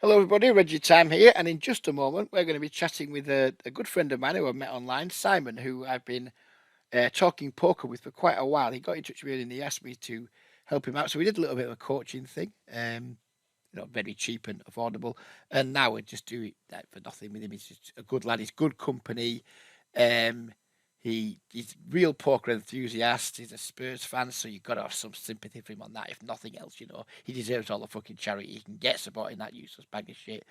Hello, everybody. Reggie Time here, and in just a moment, we're going to be chatting with a good friend of mine who I've met online, Simon, who I've been talking poker with for quite a while. He got in touch with me and he asked me to help him out, so we did a little bit of a coaching thing, very cheap and affordable. And now we're just doing that for nothing with him. He's just a good lad. He's good company. Um, he's real poker enthusiast. He's a Spurs fan, so you've got to have some sympathy for him on that. If nothing else, he deserves all the fucking charity he can get supporting that useless bag of shit.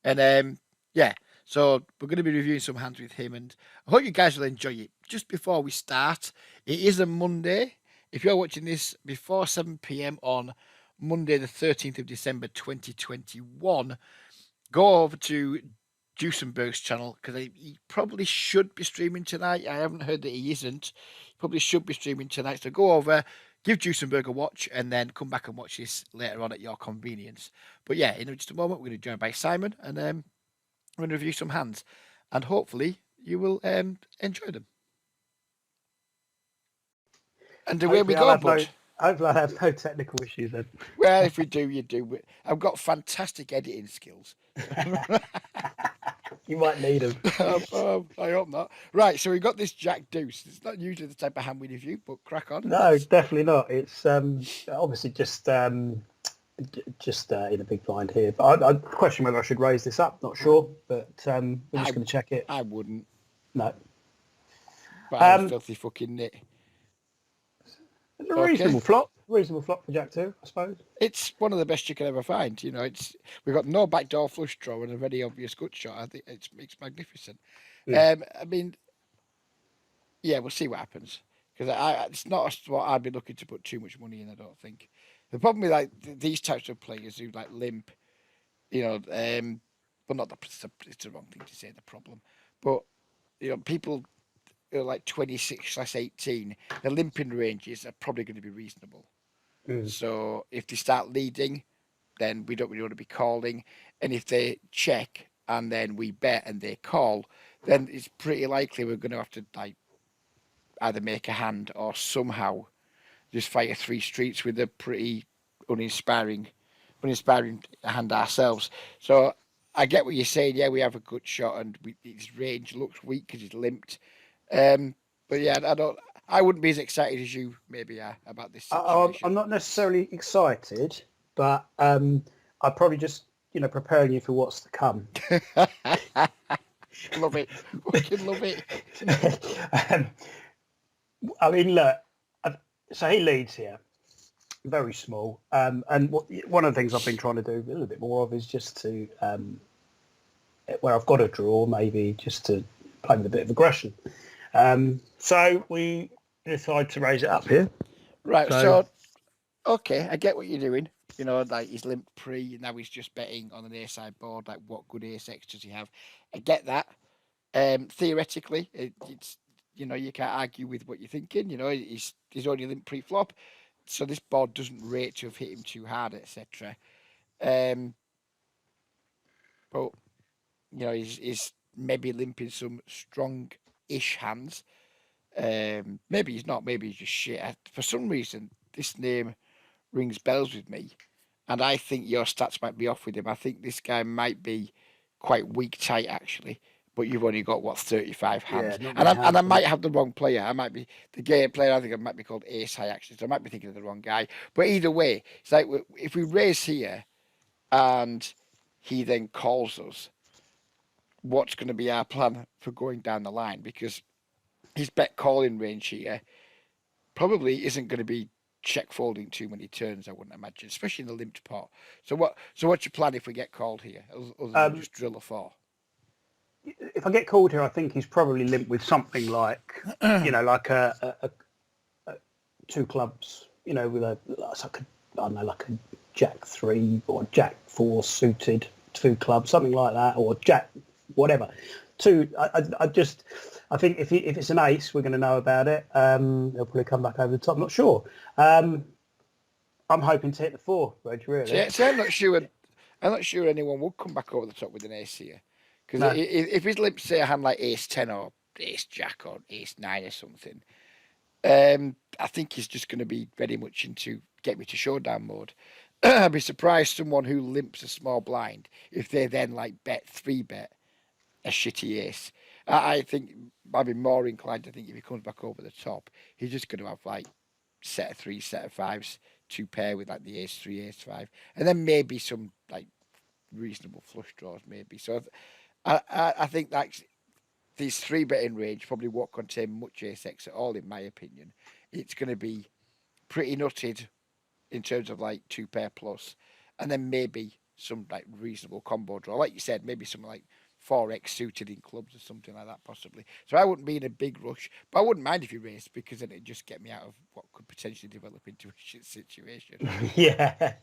And yeah, so we're going to be reviewing some hands with him, and I hope you guys will enjoy it. Just before we start, it is a Monday. If you're watching this before 7 p.m. on Monday, the 13th of December 2021, go over to Duesenberg's channel because he probably should be streaming tonight. I haven't heard that he isn't. He probably should be streaming tonight. So go over, give Duesenberg a watch, and then come back and watch this later on at your convenience. But yeah, in just a moment, we're going to join by Simon, and we're going to review some hands, and hopefully you will enjoy them. And away we go, bud. Hopefully I have no technical issues then. Well, if we do, you do. I've got fantastic editing skills. You might need them. I hope not. Right, so we got this Jack Deuce. It's not usually the type of hand we review, but crack on. No, definitely not. It's obviously just in a big blind here. But I question whether I should raise this up. Not sure, but we're just going to check it. I wouldn't. No. But I'm a filthy fucking nit. It's a reasonable flop. Reasonable flop for Jack 2, I suppose. It's one of the best you can ever find. We've got no backdoor flush draw and a very obvious gut shot. I think it's magnificent. Yeah. We'll see what happens because it's not a spot I'd be looking to put too much money in. I don't think. The problem with these types of players who limp, but not it's the wrong thing to say. The problem, but people who are like 26/18, the limping ranges are probably going to be reasonable. So if they start leading, then we don't really want to be calling. And if they check and then we bet and they call, then it's pretty likely we're going to have to either make a hand or somehow just fire three streets with a pretty uninspiring hand ourselves. So I get what you're saying. Yeah, we have a good shot and his range looks weak because he's limped. But yeah, I wouldn't be as excited as you maybe are about this situation. I'm not necessarily excited, but I'm probably just, preparing you for what's to come. Love it. Fucking love it. I mean, look, so he leads here. Very small. And one of the things I've been trying to do a little bit more of is just to, where I've got a draw, maybe just to play with a bit of aggression. So we decide to raise it up here. Right, so okay, I get what you're doing. He's limped pre, now he's just betting on an A-side board, what good ace-x does he have? I get that. Theoretically, it's you can't argue with what you're thinking. He's already limped pre-flop, so this board doesn't rate to have hit him too hard, etc. But he's maybe limping some strong-ish hands. Maybe he's not. Maybe he's just shit. For some reason, this name rings bells with me, and I think your stats might be off with him. I think this guy might be quite weak tight actually, but you've only got 35 hands, and I might have the wrong player. I might be the game player. I think I might be called ace high actually, so I might be thinking of the wrong guy. But either way, it's like if we raise here, and he then calls us, what's going to be our plan for going down the line? Because his bet calling range here probably isn't going to be check folding too many turns, I wouldn't imagine, especially in the limped pot. So what's your plan if we get called here, other than just drill a 4? If I get called here, I think he's probably limped with something like, like a 2 clubs, with like a Jack 3 or Jack 4 suited 2 clubs, something like that, or Jack whatever. 2. I think if it's an ace, we're going to know about it. He'll probably come back over the top. I'm not sure. I'm hoping to hit the 4, Reg, really. So I'm not sure anyone would come back over the top with an ace here. Because if he's limped, say, a hand like ace 10 or ace jack or ace 9 or something, I think he's just going to be very much into get me to showdown mode. I'd be surprised someone who limps a small blind if they then like bet 3-bet a shitty ace. I think I'd be more inclined to think if he comes back over the top, he's just going to have like set of threes, set of fives, two pair with like the ace three, ace five, and then maybe some like reasonable flush draws, maybe. So I think that's these 3-betting range probably won't contain much ace X at all, in my opinion. It's going to be pretty nutted in terms of like two pair plus, and then maybe some like reasonable combo draw. Like you said, maybe some like 4x suited in clubs or something like that, possibly. So I wouldn't be in a big rush, but I wouldn't mind if you raced because then it'd just get me out of what could potentially develop into a shit situation. Yeah,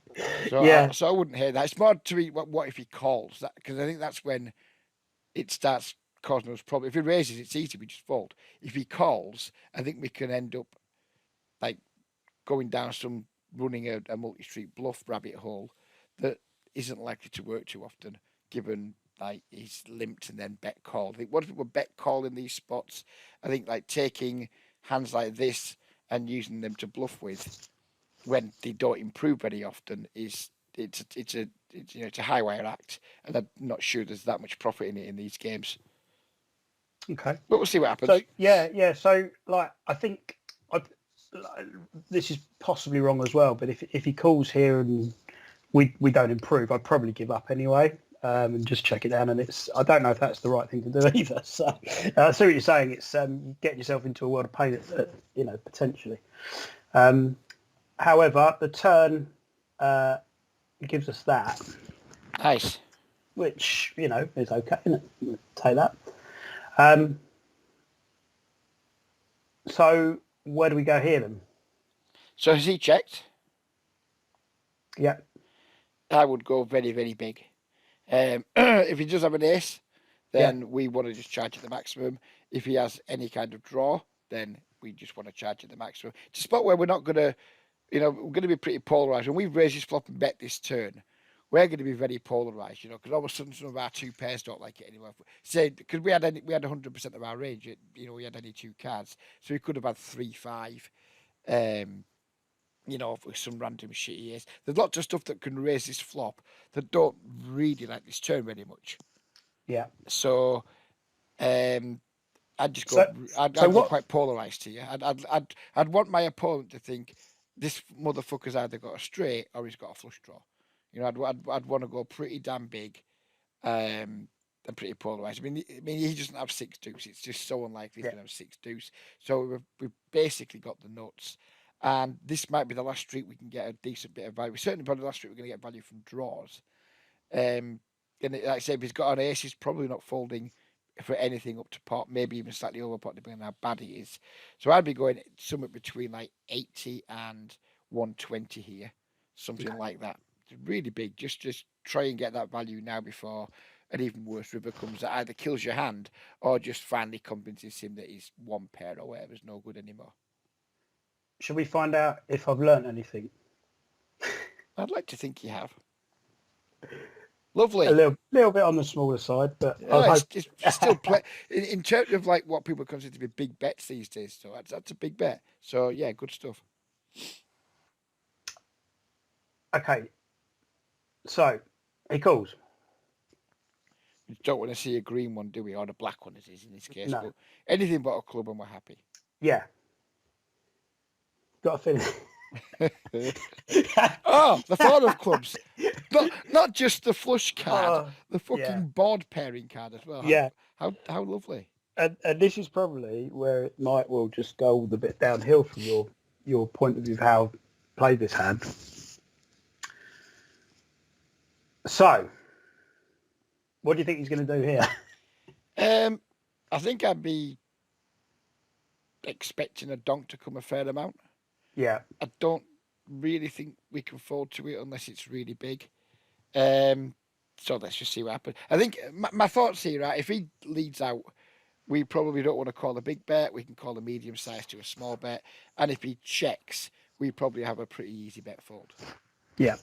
So yeah, I wouldn't hear that. It's more to me what if he calls that, because I think that's when it starts causing us problems. If he raises, it's easy, we just fold. If he calls, I think we can end up like going down some running a multi-street bluff rabbit hole that isn't likely to work too often, given like he's limped and then bet called. I think what if people bet call in these spots? I think like taking hands like this and using them to bluff with when they don't improve very often is it's a high wire act, and I'm not sure there's that much profit in it in these games. okay. But we'll see what happens. So yeah. So like, I think like, this is possibly wrong as well. But if he calls here and we don't improve, I'd probably give up anyway, and just check it down. And I don't know if that's the right thing to do either. So I see what you're saying. It's getting yourself into a world of pain, potentially. However, the turn gives us that, Nice. which is okay. Isn't it? Take that. Um, so where do we go here then? So has he checked? Yeah, I would go very, very big. If he does have an ace, yeah, then we want to just charge at the maximum. If he has any kind of draw, then we just want to charge at the maximum. It's a spot where we're not going to, we're going to be pretty polarised. When we've raised this flop and bet this turn, we're going to be very polarised, because all of a sudden some of our two pairs don't like it anymore. Say, because we had 100% of our range, we had any two cards, so we could have had 3-5. With some random shitty ace. There's lots of stuff that can raise this flop that don't really like this turn very much. yeah. So I'd just go. So I'd so go what? quite polarized here. I'd want my opponent to think this motherfucker's either got a straight or he's got a flush draw. I'd want to go pretty damn big, and pretty polarized. I mean, he doesn't have six deuce. It's just so unlikely he's Yeah, going to have six deuce. So we've basically got the nuts. And this might be the last street we can get a decent bit of value. Certainly, probably the last street we're going to get value from draws. And like I say, if he's got an ace, he's probably not folding for anything up to pot, maybe even slightly over pot, depending on how bad he is. So I'd be going somewhere between like 80 and 120 here, something okay. like that. It's really big. Just try and get that value now before an even worse river comes that either kills your hand or just finally convinces him that his one pair or whatever is no good anymore. Should we find out if I've learnt anything? I'd like to think you have. A Lovely. little bit on the smaller side, but Yeah, I it's still play in terms of like what people consider to be big bets these days. So that's a big bet. So yeah, good stuff. okay. So he calls. We don't want to see a green one, do we, or a black one, as is in this case. No. But anything but a club, and we're happy. Yeah. Got to finish. Oh, the four of clubs. Not just the flush card, Oh, the yeah. fucking board pairing card as well. Yeah. How lovely. And this is probably where it might well just go all the bit downhill from your point of view of how to play this hand. So, what do you think he's going to do here? I think I'd be expecting a donk to come a fair amount. Yeah. I don't really think we can fold to it unless it's really big. So let's just see what happens. I think my thoughts here, right? If he leads out, we probably don't want to call a big bet. We can call a medium size to a small bet. And if he checks, we probably have a pretty easy bet fold. Yeah.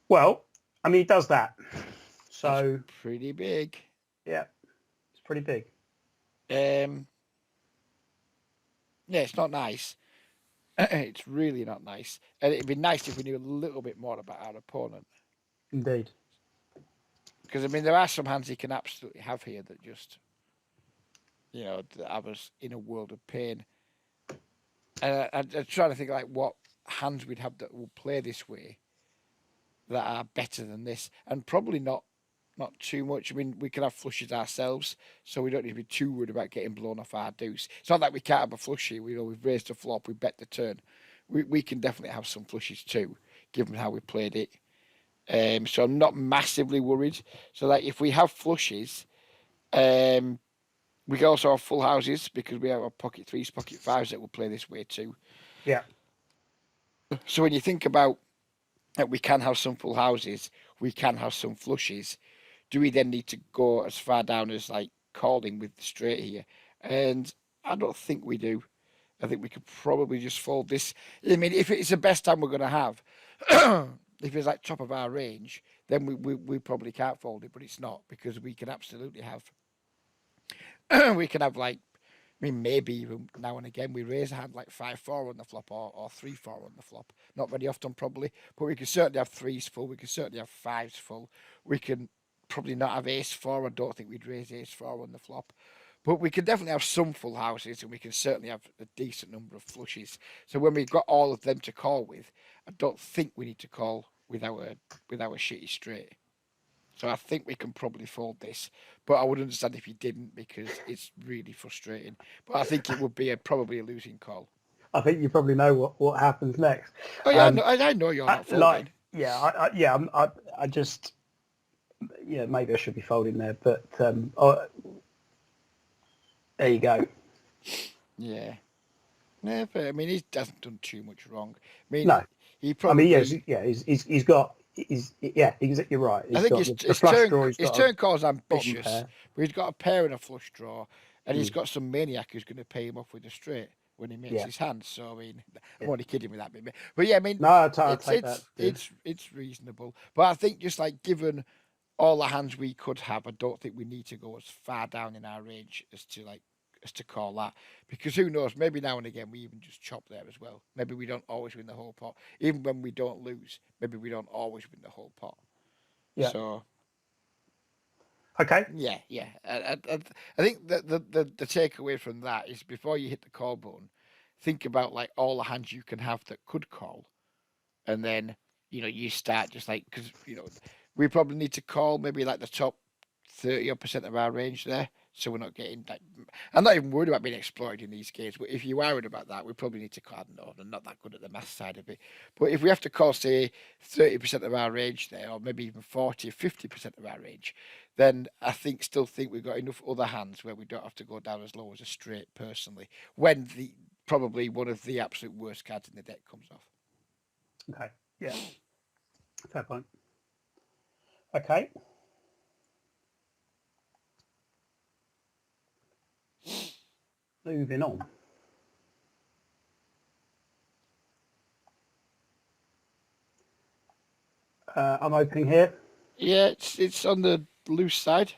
Well, I mean, he does that. So that's pretty big. Yeah, it's pretty big. Yeah, it's not nice. It's really not nice. And it'd be nice if we knew a little bit more about our opponent. Indeed. Because, I mean, there are some hands he can absolutely have here that just, that have us in a world of pain. And I'm trying to think, like, what hands we'd have that will play this way that are better than this. And probably not too much. I mean, we can have flushes ourselves, so we don't need to be too worried about getting blown off our deuce. It's not like we can't have a flush here. We've raised a flop, we bet the turn. We can definitely have some flushes too, given how we played it. So I'm not massively worried. So like if we have flushes, we can also have full houses because we have our pocket threes, pocket fives that will play this way too. Yeah. So when you think about that, we can have some full houses, we can have some flushes. Do we then need to go as far down as like calling with the straight here? And I don't think we do. I think we could probably just fold this. I mean, if it's the best time we're going to have, if it's like top of our range, then we probably can't fold it, but it's not because we can absolutely have, we can have like, I mean, maybe even now and again we raise a hand like 5-4 on the flop or 3-4 on the flop. Not very often, probably, but we can certainly have threes full. We can certainly have fives full. We can probably not have ace four. I don't think we'd raise ace four on the flop. But we can definitely have some full houses and we can certainly have a decent number of flushes. So when we've got all of them to call with, I don't think we need to call with our shitty straight. So I think we can probably fold this. But I would understand if you didn't because it's really frustrating. But I think it would be probably a losing call. I think you probably know what happens next. Oh yeah, I know you're not folding. I just, maybe I should be folding there, but there you go. Yeah. No, but I mean, he hasn't done too much wrong. I mean, No, he probably. he's got. You're right. I He's think got the flush draw. He's his got a turn call's bottom ambitious, pair. but he's got a pair and a flush draw, and he's got some maniac who's going to pay him off with a straight when he makes Yeah. his hand. So I mean, I'm Yeah. only kidding with that bit, but yeah, I mean, No, I'll it's take that. it's reasonable. But I think just like given all the hands we could have, I don't think we need to go as far down in our range as to call that because who knows? Maybe now and again we even just chop there as well. Maybe we don't always win the whole pot, even when we don't lose. Maybe we don't always win the whole pot. Yeah. So Okay. yeah. I think that the takeaway from that is before you hit the call button, think about like all the hands you can have that could call, and then you start just like because we probably need to call maybe like the top 30% of our range there, so we're not getting like. I'm not even worried about being exploited in these games, but if you are worried about that, we probably need to call. No, I'm not that good at the math side of it. But if we have to call, say, 30% of our range there, or maybe even 40 or 50% of our range, then I still think we've got enough other hands where we don't have to go down as low as a straight. Personally, when the probably one of the absolute worst cards in the deck comes off. Okay. Yeah. Fair point. Okay. Moving on. I'm opening here. Yeah, it's on the loose side.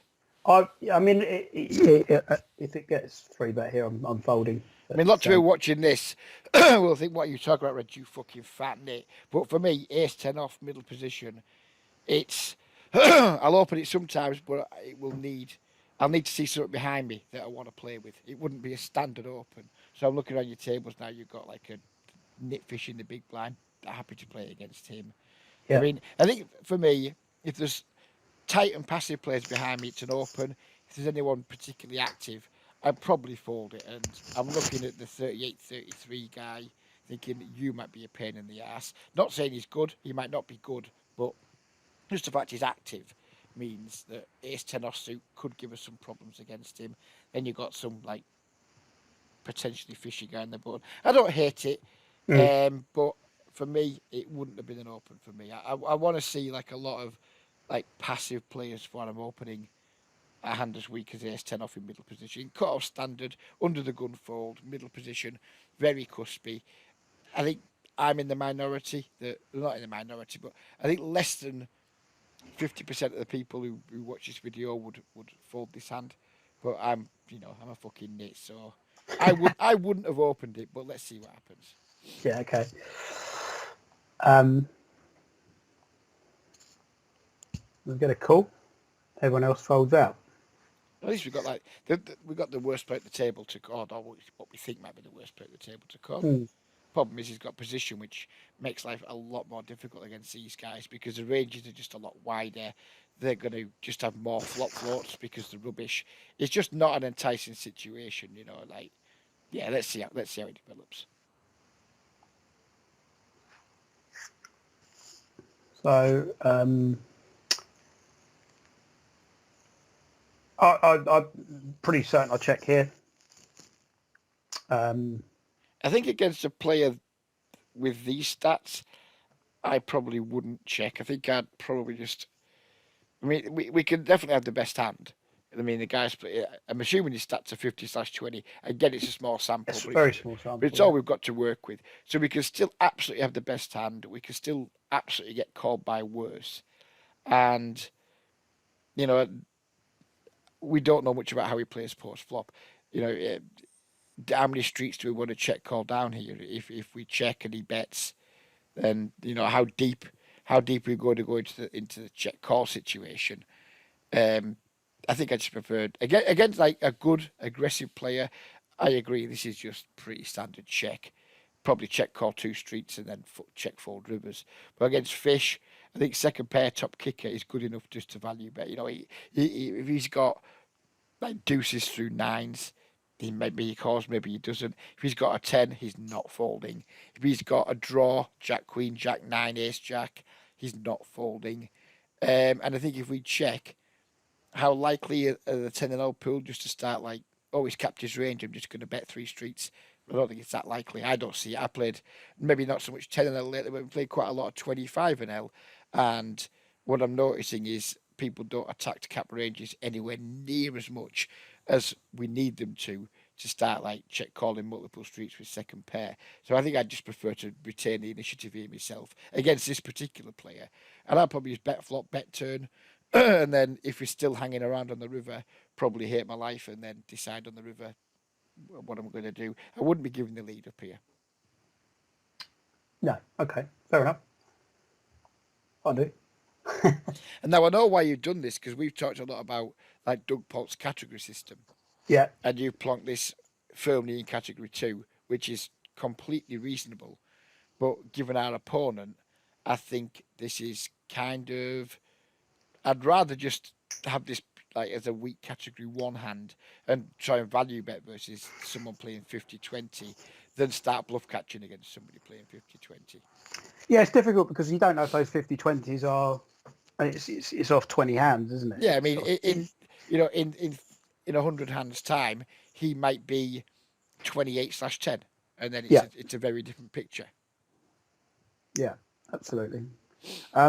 I mean, if it gets three bet here, I'm folding. I mean, lots of people watching this will think, "What are you talking about, Red? You fucking fat nit." But for me, ace 10 off middle position, it's I'll open it sometimes, but I'll need to see something behind me that I want to play with. It wouldn't be a standard open. So I'm looking around your tables now. You've got like a nitfish in the big blind. I'm happy to play against him. I Yeah. mean, I think for me, if there's tight and passive players behind me, it's an open. If there's anyone particularly active, I'd probably fold it. And I'm looking at the 38-33 guy, thinking you might be a pain in the ass. Not saying he's good, he might not be good, but just the fact he's active means that ace 10 off suit could give us some problems against him. Then you've got some like potentially fishy guy in the button. I don't hate it, but for me, it wouldn't have been an open for me. I want to see like a lot of like passive players when I'm opening a hand as weak as ace 10 off in middle position. Cut off standard, under the gun fold, middle position, very cuspy. I think I'm in the minority, not in the minority, but I think less than 50% of the people who watch this video would fold this hand. But I'm a fucking nit, so I wouldn't have opened it, but let's see what happens. Yeah, okay. We get a call. Everyone else folds out. At least we got like we got the worst player at the table to call, or what we think might be the worst player at the table to call. Mm. Problem is he's got position, which makes life a lot more difficult against these guys because the ranges are just a lot wider. They're going to just have more flop floats because the rubbish. It's just not an enticing situation, you know. Like, yeah, let's see how it develops. So I'm pretty certain I'll check here. I think against a player with these stats, I probably wouldn't check. I think I'd probably just. I mean, we can definitely have the best hand. I mean, the guys. I'm assuming his stats are 50/20. Again, it's a small sample, It's a but very small it's sample. all Yeah. we've got to work with. So we can still absolutely have the best hand. We can still absolutely get called by worse, and you know we don't know much about how he plays post flop. You know, how many streets do we want to check call down here? If we check and he bets, then you know how deep we're going to go into the check call situation. Um, I think I just preferred against like a good aggressive player. I agree. This is just pretty standard check. Probably check call two streets and then check fold rivers. But against fish, I think second pair top kicker is good enough just to value bet. You know, if he's got like deuces through nines, maybe he calls, maybe he doesn't. If he's got a 10, he's not folding. If he's got a draw, Jack Queen, Jack 9, Ace Jack, he's not folding. And I think if we check, how likely are the 10 and 0 pool just to start like, oh, he's capped his range, I'm just going to bet three streets. I don't think it's that likely. I don't see it. I played maybe not so much 10 and L lately, but we played quite a lot of 25 and L. And what I'm noticing is people don't attack to cap ranges anywhere near as much as we need them to start like check calling multiple streets with second pair. So I think I'd just prefer to retain the initiative here myself against this particular player. And I'll probably just bet flop, bet turn, and then if we're still hanging around on the river, probably hate my life and then decide on the river what I'm going to do. I wouldn't be giving the lead up here. No. Okay. Fair enough. I do. And now I know why you've done this because we've talked a lot about like Doug Polk's category system, Yeah. and you've plonked this firmly in category two, which is completely reasonable. But given our opponent, I think this is kind of. I'd rather just have this like as a weak category one hand and try and value bet versus someone playing 50/20 than start bluff catching against somebody playing 50/20. Yeah. It's difficult because you don't know if those 50/20s are. It's off 20 hands, isn't it? Yeah, I It's mean, off, in 100 hands time, he might be 28/10, and then it's yeah. a very different picture. Yeah. Absolutely.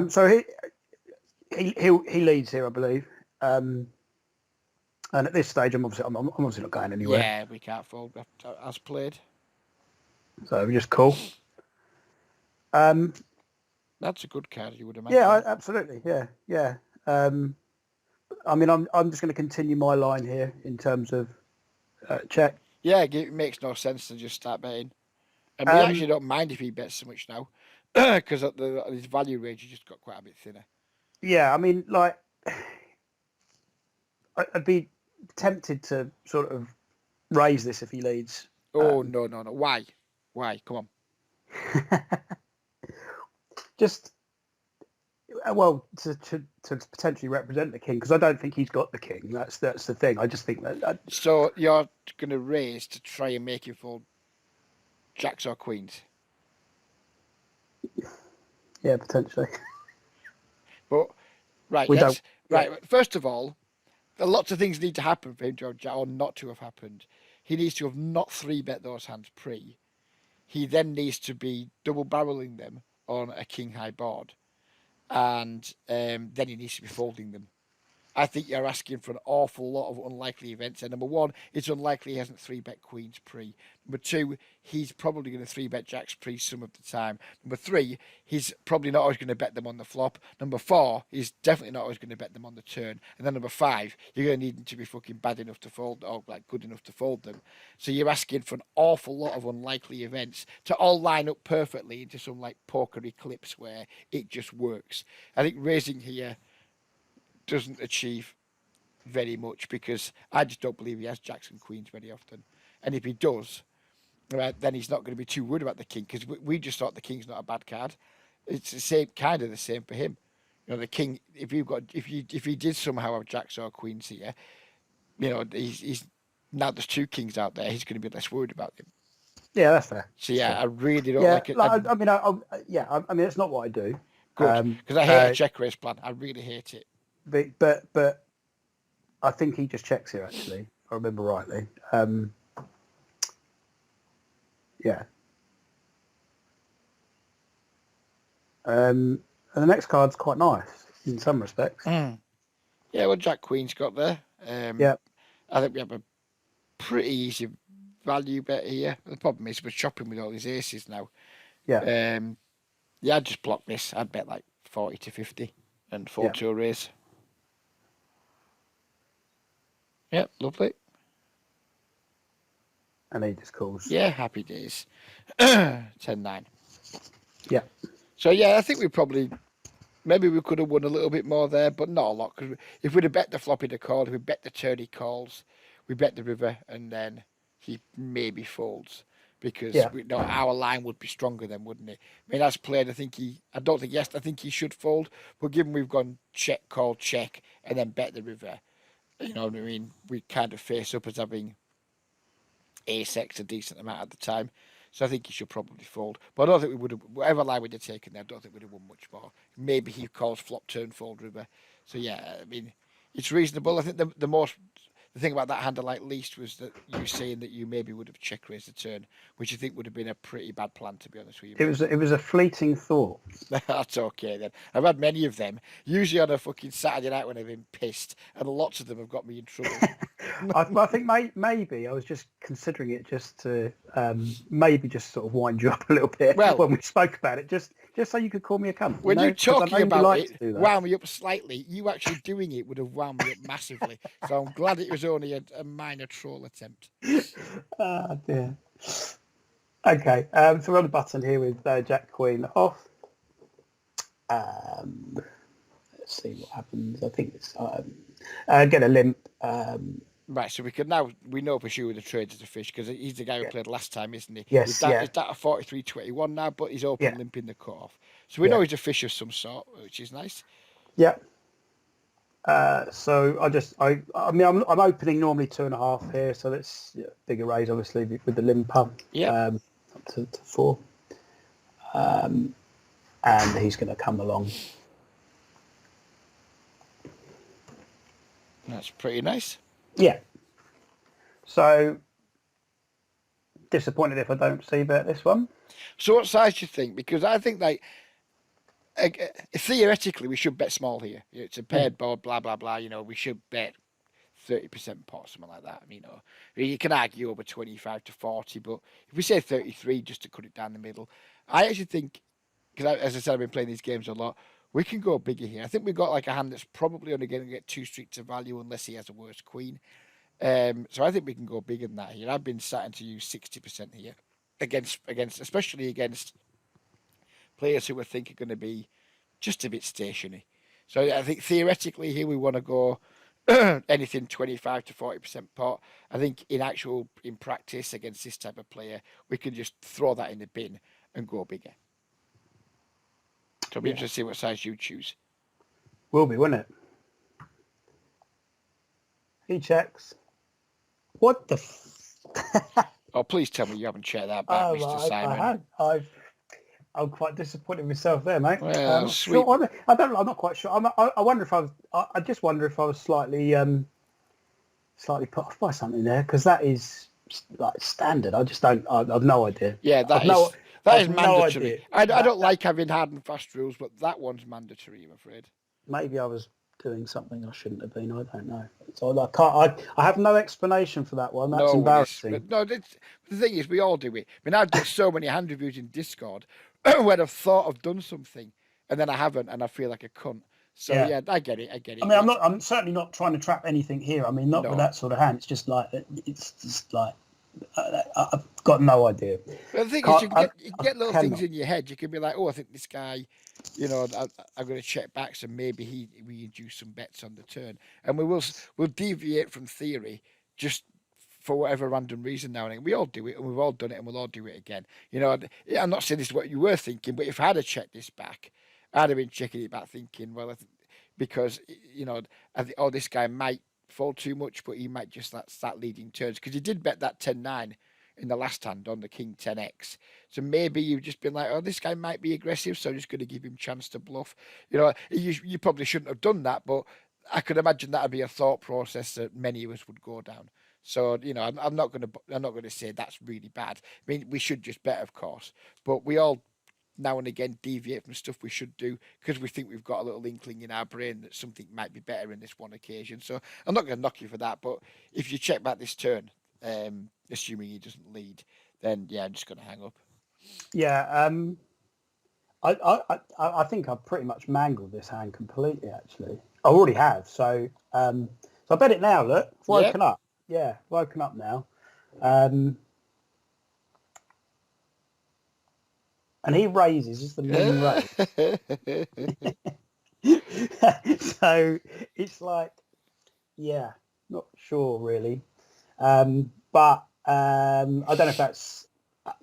So he leads here, I believe. And at this stage, I'm obviously not going anywhere. Yeah, we can't fold as played. So we just call. Um, That's a good card, you would yeah, imagine. absolutely. Yeah, yeah. I mean, I'm just going to continue my line here in terms of check. Yeah, it makes no sense to just start betting. And we Um, actually don't mind if he bets so much now, because his value range has just got quite a bit thinner. yeah, I mean, like, I'd be tempted to sort of raise this if he leads. Oh no, no, no! Why? Why? Come on! Just well, to potentially represent the king because I don't think he's got the king. That's the thing. I just think that. So you're going to raise to try and make him fold jacks or queens, Yeah, potentially. but right, We don't. let's Yeah, right. First of all, lots of things need to happen for him to have or not to have happened. He needs to have not three bet those hands pre. He then needs to be double barreling them on a king high board, and then he needs to be folding them. I think you're asking for an awful lot of unlikely events. And number one, it's unlikely he hasn't 3-bet queens pre. Number two, he's probably going to 3-bet jacks pre some of the time. Number three, he's probably not always going to bet them on the flop. Number four, he's definitely not always going to bet them on the turn. And then number five, you're going to need them to be fucking bad enough to fold or like good enough to fold them. So you're asking for an awful lot of unlikely events to all line up perfectly into some like poker eclipse where it just works. I think raising here doesn't achieve very much because I just don't believe he has jacks and queens very often. And if he does, right, then he's not going to be too worried about the king because we just thought the king's not a bad card. It's the same, kind of the same for him. You know, the king. If he did somehow have jacks or queens here, you know, he's now there's two kings out there. He's going to be less worried about him. Yeah, that's fair. So yeah, fair. I really don't Yeah, like it. I mean, I mean, it's not what I do. Good, because I hate a check raise plan. I really hate it. But I think he just checks here. Actually, if I remember rightly. Yeah. And the next card's quite nice in some respects. Yeah, well, Jack Queen's got there. Yeah. I think we have a pretty easy value bet here. The problem is we're shopping with all these aces now. Yeah. Yeah, I'd just block this. I'd bet like 40 to 50 and fold to a raise. Yep, lovely. And he just calls. Yeah, happy days. 10-9. Yeah. So, yeah, I think maybe we could have won a little bit more there, but not a lot. Because if we'd have bet the flop, he'd have called. If we bet the turn, he calls. We bet the river, and then he maybe folds. Because our line would be stronger then, wouldn't it? I mean, as played, I think he should fold. But given we've gone check, call, check, and then bet the river, you know what I mean? We kind of face up as having ace-x a decent amount at the time. So I think he should probably fold. But I don't think we would have, whatever line we'd have taken there, I don't think we'd have won much more. Maybe he calls flop, turn, fold, river. So yeah, I mean, it's reasonable. I think the thing about that hand I liked least was that you were saying that you maybe would have check raised the turn, which I think would have been a pretty bad plan, to be honest with you. It was a fleeting thought. That's okay then. I've had many of them, usually on a fucking Saturday night when I've been pissed, and lots of them have got me in trouble. I think maybe I was just considering it just to maybe just sort of wind you up a little bit when we spoke about it, just so you could call me a cunt. When you're talking about it, wound me up slightly. You actually doing it would have wound me up massively. So I'm glad it was only a minor troll attempt. Oh dear. Okay, so we're on the button here with Jack Queen off. Let's see what happens. I think it's get a limp. Right, so we know for sure the trades is a fish because he's the guy who played last time, isn't he? Yes, Is that a 43-21 now, but he's open limping the cutoff. So we know he's a fish of some sort, which is nice. Yeah. So I mean, I'm opening normally 2.5 here, so that's bigger raise obviously with the limper. Yeah. Up to 4. And he's going to come along. That's pretty nice. Yeah. So disappointed if I don't see bet this one. So what size do you think? Because I think theoretically we should bet small here. It's a paired board, blah blah blah. You know, we should bet 30% pot, something like that. I mean, you can argue over 25 to 40, but if we say 33 just to cut it down the middle, I actually think, because as I said, I've been playing these games a lot. We can go bigger here. I think we've got like a hand that's probably only going to get 2 streets of value unless he has a worse queen. So I think we can go bigger than that here. I've been starting to use 60% here against, especially against players who I think are going to be just a bit stationary. So I think theoretically here we want to go anything 25 to 40% pot. I think in practice against this type of player, we can just throw that in the bin and go bigger. So I'll be interested to see what size you choose. Will be, won't it? He checks. What the? Oh, please tell me you haven't checked that back, Mr. Simon. I'm quite disappointed in myself there, mate. Well, sweet. I'm not quite sure. I wonder if I just wonder if I was slightly put off by something there because that is like standard. I just don't. I've no idea. Yeah, that is mandatory. I don't like having hard and fast rules, but that one's mandatory, I'm afraid. Maybe I was doing something I shouldn't have been. I don't know. So I can't. I have no explanation for that one. That's No one is. embarrassing. But no, the thing is, we all do it. I mean, I've done so many hand reviews in Discord where I've thought I've done something and then I haven't, and I feel like a cunt. So Yeah. yeah, I get it. I get it. I mean, I'm certainly not trying to trap anything here. I mean, not with No. that sort of hand. It's just like I've got no idea. But the thing is, Can't, you I get little things cannot. in your head. You can be like, oh, I think this guy, I'm going to check back, so maybe we induce some bets on the turn, and we'll deviate from theory just for whatever random reason now and then. We all do it, and we've all done it, and we'll all do it again. I'm not saying this is what you were thinking, but if I had checked this back, I'd have been checking it back, thinking, well, because I think, oh, this guy might fold too much, but he might just start leading turns because he did bet that 10-9 in the last hand on the King 10x. So maybe you've just been like, oh, this guy might be aggressive, so I'm just going to give him a chance to bluff. You probably shouldn't have done that, but I could imagine that would be a thought process that many of us would go down. So I'm not going to say that's really bad. I mean, we should just bet, of course, but we all now and again deviate from stuff we should do because we think we've got a little inkling in our brain that something might be better in this one occasion. So I'm not going to knock you for that, but if you check back this turn, assuming he doesn't lead, then yeah, I'm just going to hang up. Yeah, I think I've pretty much mangled this hand completely. Actually, I already have. So I bet it now. Look, woken up. Yeah, woken up now. And he raises is the min raise. So it's like, yeah, not sure really. But I don't know if that's,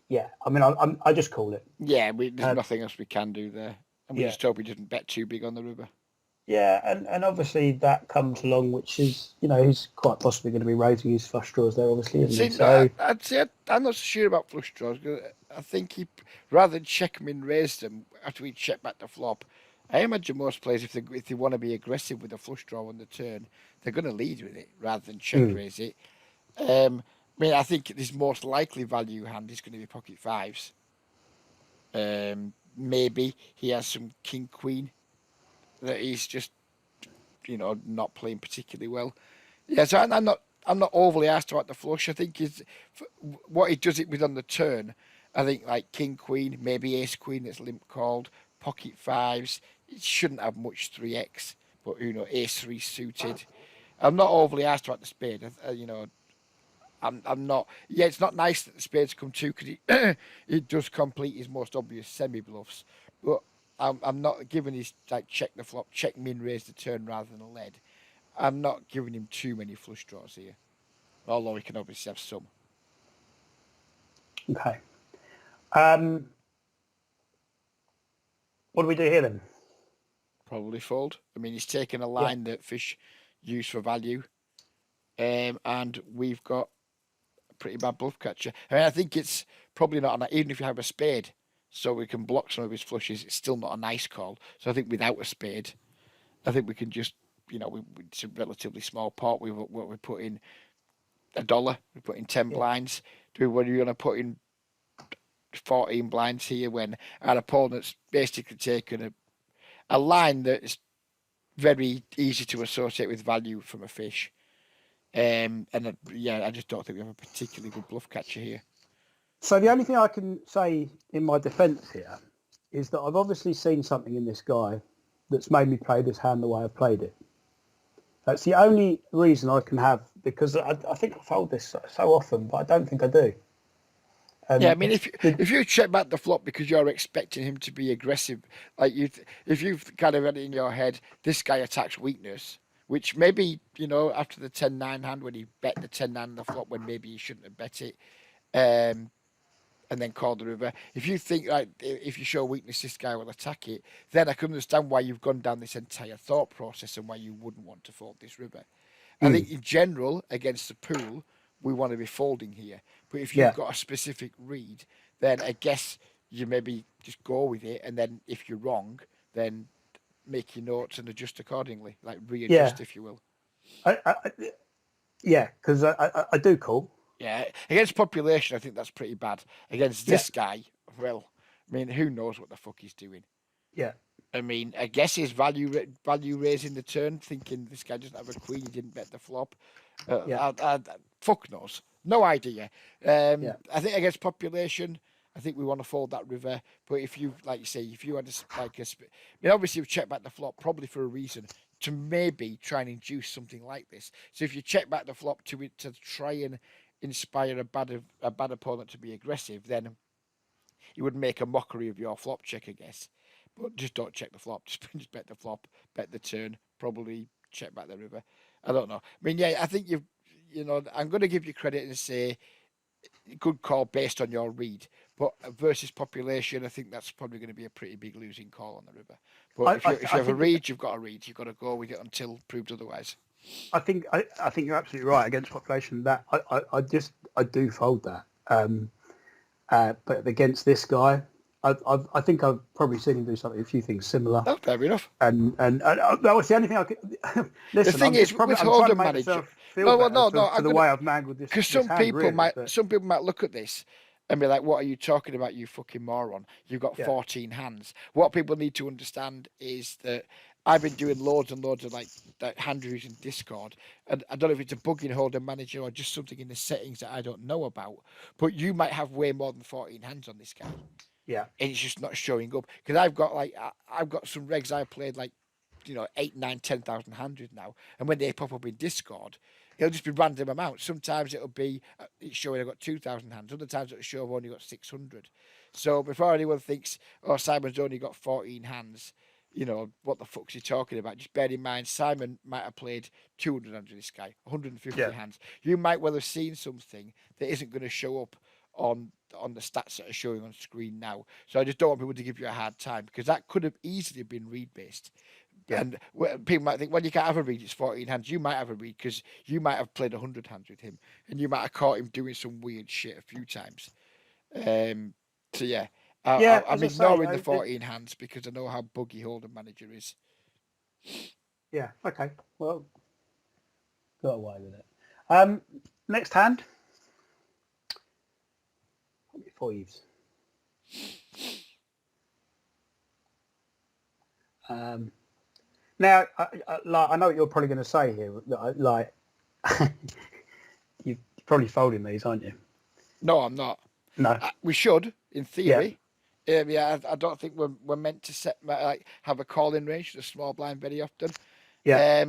yeah. I mean, I just call it. Yeah, there's nothing else we can do there, and we just hope he doesn't bet too big on the river. Yeah, and obviously that comes along, which is, he's quite possibly going to be raising his flush draws there, obviously, isn't he? So I'd say I'm not so sure about flush draws. I think he, rather than check them and raise them after we check back the flop, I imagine most players, if they want to be aggressive with a flush draw on the turn, they're going to lead with it rather than check raise it. I mean, I think his most likely value hand is going to be pocket fives. Maybe he has some king queen that he's just not playing particularly well. Yeah, so I'm not overly asked about the flush. I think is what he does it with on the turn. I think like king queen, maybe ace queen that's limp called, pocket fives. It shouldn't have much 3x, but ace 3 suited. I'm not overly asked about the spade. I'm not. Yeah, it's not nice that the spades come too because it does complete his most obvious semi bluffs, but I'm not giving his check the flop, check min raise the turn rather than a lead. I'm not giving him too many flush draws here, although he can obviously have some. Okay. What do we do here then? Probably fold. I mean, he's taken a line that fish use for value, and we've got a pretty bad bluff catcher. I mean, I think it's probably not even if you have a spade, so we can block some of his flushes. It's still not a nice call. So I think without a spade, I think we can just it's a relatively small pot. We put in $1. We put in 10 blinds. What are you going to put in 14 blinds here when our opponent's basically taken a line that is very easy to associate with value from a fish. I just don't think we have a particularly good bluff catcher here. So the only thing I can say in my defence here is that I've obviously seen something in this guy that's made me play this hand the way I played it. That's the only reason I can have, because I think I fold this so often, but I don't think I do. I mean, if you check back the flop because you're expecting him to be aggressive, if you've kind of had it in your head, this guy attacks weakness, which maybe, after the 10-9 hand when he bet the 10-9 on the flop when maybe he shouldn't have bet it, and then called the river. If you think if you show weakness, this guy will attack it, then I can understand why you've gone down this entire thought process and why you wouldn't want to fold this river. I think in general, against the pool, we want to be folding here. But if you've got a specific read, then I guess you maybe just go with it, and then if you're wrong, then make your notes and adjust accordingly, like readjust, if you will. Because I do call. Yeah, against population, I think that's pretty bad. Against this guy, well, I mean, who knows what the fuck he's doing? Yeah. I mean, I guess his value raising the turn, thinking this guy doesn't have a queen, he didn't bet the flop. Yeah, Fuck knows, no idea. yeah. I think against population, I think we want to fold that river. But if you, like you say, if you had I mean, obviously we check back the flop probably for a reason to maybe try and induce something like this. So if you check back the flop to try and inspire a bad opponent to be aggressive, then you would make a mockery of your flop check, I guess. But just don't check the flop. Just bet the flop, bet the turn. Probably check back the river. I don't know. I mean, yeah, I think I'm going to give you credit and say good call based on your read. But versus population, I think that's probably going to be a pretty big losing call on the river. But if you I have a think read, you've got a read. You've got to go with it until proved otherwise. I think you're absolutely right against population. That I do fold that. But against this guy, I think I've probably seen him do a few things similar. Oh, fair enough. And that was the only thing I could. Listen, The thing is, with I'm trying to Hold'em make manager, myself feel better for I'm the gonna way I've mangled this. because This hand, really, but some people might look at this and be like, "What are you talking about, you fucking moron? You've got yeah, 14 hands." What people need to understand is that I've been doing loads and loads of like hand reviews in Discord, and I don't know if it's a bug in Hold'em manager or just something in the settings that I don't know about. But you might have way more than 14 hands on this guy, yeah, and it's just not showing up. Because I've got some regs I played like 8, 9, 10,000 hands with now, and when they pop up in Discord, it'll just be random amounts. Sometimes it'll be it's showing I've got 2,000 hands. Other times it'll show I've only got 600. So before anyone thinks, oh, Simon's only got 14 hands, what the fuck's he talking about? Just bear in mind, Simon might have played 200 hands with this guy, 150 yeah, hands. You might well have seen something that isn't going to show up on the stats that are showing on screen now. So I just don't want people to give you a hard time because that could have easily been read based. yeah, And people might think, well, you can't have a read, it's 14 hands. You might have a read because you might have played 100 hands with him and you might have caught him doing some weird shit a few times. Um, so, yeah, yeah. I'm As I say, ignoring the 14 hands because I know how buggy Hold'em manager is. yeah. Okay, well, got away with it. Next hand, fives. Now, I know what you're probably going to say here. Like, you're probably folding these, aren't you? No, I'm not. No. We should, in theory. Yeah, I don't think we're meant to have a call in range to the small blind very often. Yeah.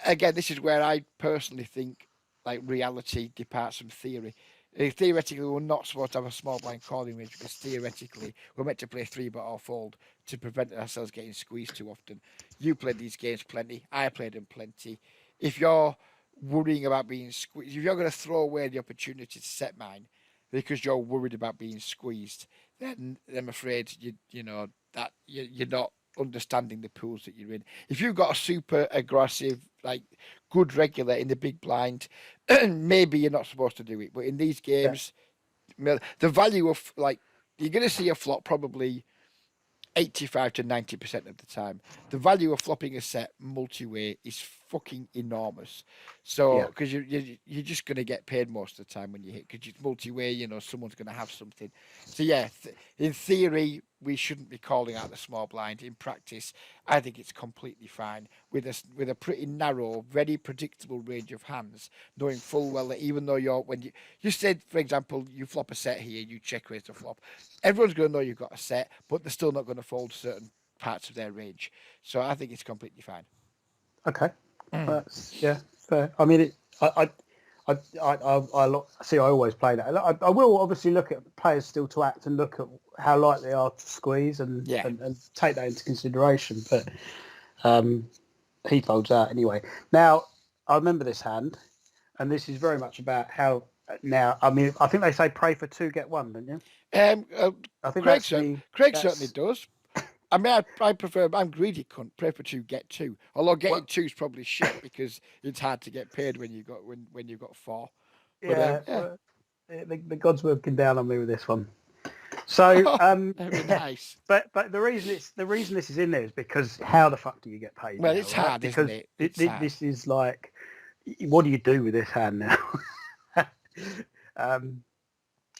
Again, this is where I personally think like reality departs from theory. Theoretically, we're not supposed to have a small blind calling range because theoretically we're meant to play three bet or fold to prevent ourselves getting squeezed too often. You played these games plenty. I played them plenty. If you're worrying about being squeezed, if you're going to throw away the opportunity to set mine because you're worried about being squeezed, then I'm afraid you're not understanding the pools that you're in. If you've got a super aggressive, like good regular in the big blind, maybe you're not supposed to do it. But in these Yeah. games, the value of like you're going to see a flop probably 85 to 90% of the time. The value of flopping a set multi-way is fucking enormous. So, Yeah. because you're just going to get paid most of the time when you hit, because it's multi-way, someone's going to have something. So, yeah, in theory, we shouldn't be calling out the small blind. In practice, I think it's completely fine with a pretty narrow, very predictable range of hands, knowing full well that even though you said, for example, you flop a set here, you check raise the flop, everyone's going to know you've got a set, but they're still not going to fold certain parts of their range. So I think it's completely fine. Okay. That's fair. I mean, see. I always play that. I will obviously look at players still to act and look at how likely they are to squeeze and take that into consideration. But he folds out anyway. Now I remember this hand, and this is very much about how. Now, I mean, I think they say pray for two, get one, don't you? I think Craig certainly does. I mean, I prefer. I'm greedy, cunt. Pray for two, get two. Although getting two is probably shit because it's hard to get paid when you've got four. But, well, the gods were looking down on me with this one. So, very nice. But the reason this is in there is because how the fuck do you get paid? Well, now, it's right? hard, because isn't it? This is like, what do you do with this hand now?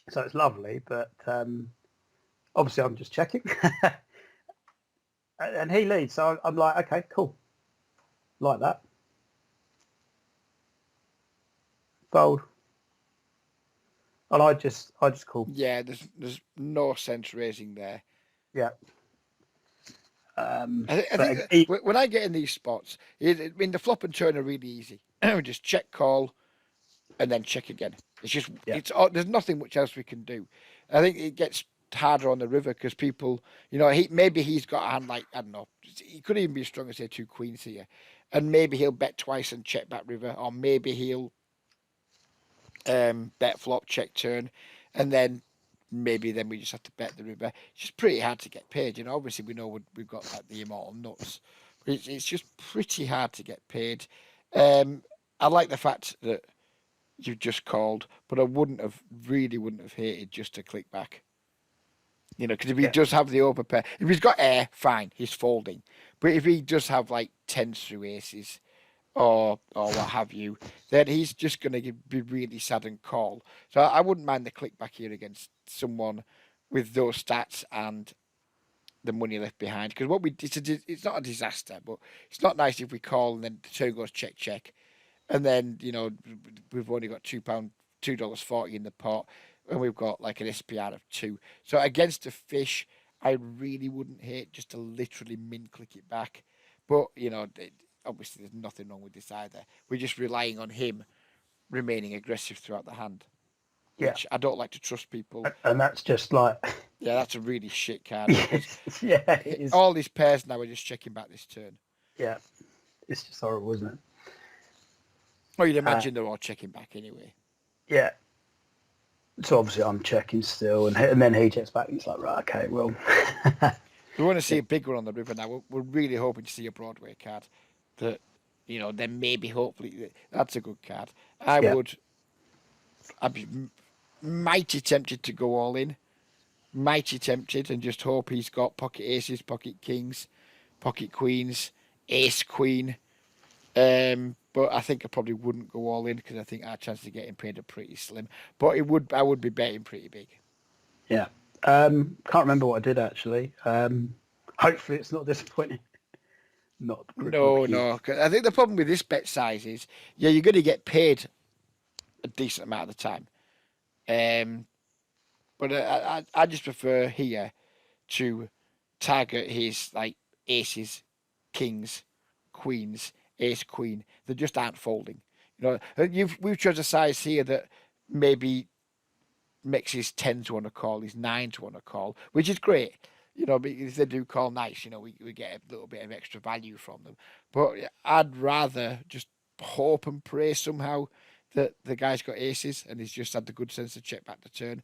So it's lovely, but obviously I'm just checking. and he leads. So I'm like, okay, cool, like that. Fold. And I just call. Yeah, there's no sense raising there. Yeah. I think But that when I get in these spots, I mean, the flop and turn are really easy. We just check call and then check again. It's just, yeah, there's nothing much else we can do. I think it gets harder on the river because people, maybe he's got a hand like, I don't know, he could even be as strong as, say, two queens here. And maybe he'll bet twice and check back river, or maybe he'll bet flop, check turn, and then we just have to bet the river. It's just pretty hard to get paid. Obviously we know we've got like the immortal nuts, but it's just pretty hard to get paid. I like the fact that you've just called, but I wouldn't have hated just to click back. Because if he yeah, does have the overpair, if he's got air, fine, he's folding. But if he does have like tens through aces, or what have you, then he's just going to be really sad and call. So I wouldn't mind the click back here against someone with those stats and the money left behind. Because it's not a disaster, but it's not nice if we call and then the turn goes check check, and then we've only got $2.40 in the pot, and we've got like an SPR of 2. So against a fish, I really wouldn't hate just to literally min click it back. But obviously there's nothing wrong with this either. We're just relying on him remaining aggressive throughout the hand, yeah. which I don't like to trust people. And that's just like, Yeah, that's a really shit card because yeah, it is. all these pairs now are just checking back this turn. Yeah, it's just horrible, isn't it? Well, you'd imagine they're all checking back anyway. Yeah. So obviously I'm checking still, and then he checks back. And he's like, right, okay, well. We want to see a big one on the river now. We're really hoping to see a Broadway card that, then maybe hopefully that's a good card. I'd be mighty tempted to go all in, mighty tempted, and just hope he's got pocket aces, pocket kings, pocket queens, ace queen. But I think I probably wouldn't go all in because I think our chances of getting paid are pretty slim. But I would be betting pretty big. Yeah. Can't remember what I did actually. Hopefully it's not disappointing. Not No. 'Cause I think the problem with this bet size is, yeah, you're going to get paid a decent amount of the time. But I just prefer here to target his like aces, kings, queens, ace, queen. They just aren't folding. We've chosen a size here that maybe makes his 10s want to call, his 9s want to call, which is great. Because they do call nice, we get a little bit of extra value from them. But I'd rather just hope and pray somehow that the guy's got aces and he's just had the good sense to check back the turn.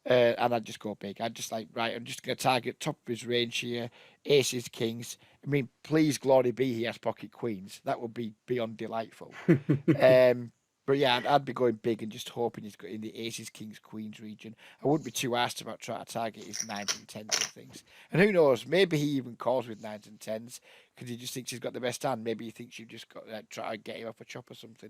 And I'd just go big. I'd just right, I'm just going to target top of his range here, aces, kings. I mean, please, glory be, he has pocket queens. That would be beyond delightful. But yeah, I'd be going big and just hoping he's got in the aces, kings, queens region. I wouldn't be too asked about trying to target his 9s and 10s and things. And who knows, maybe he even calls with 9s and 10s because he just thinks he's got the best hand. Maybe he thinks you've just got to try to get him off a chop or something.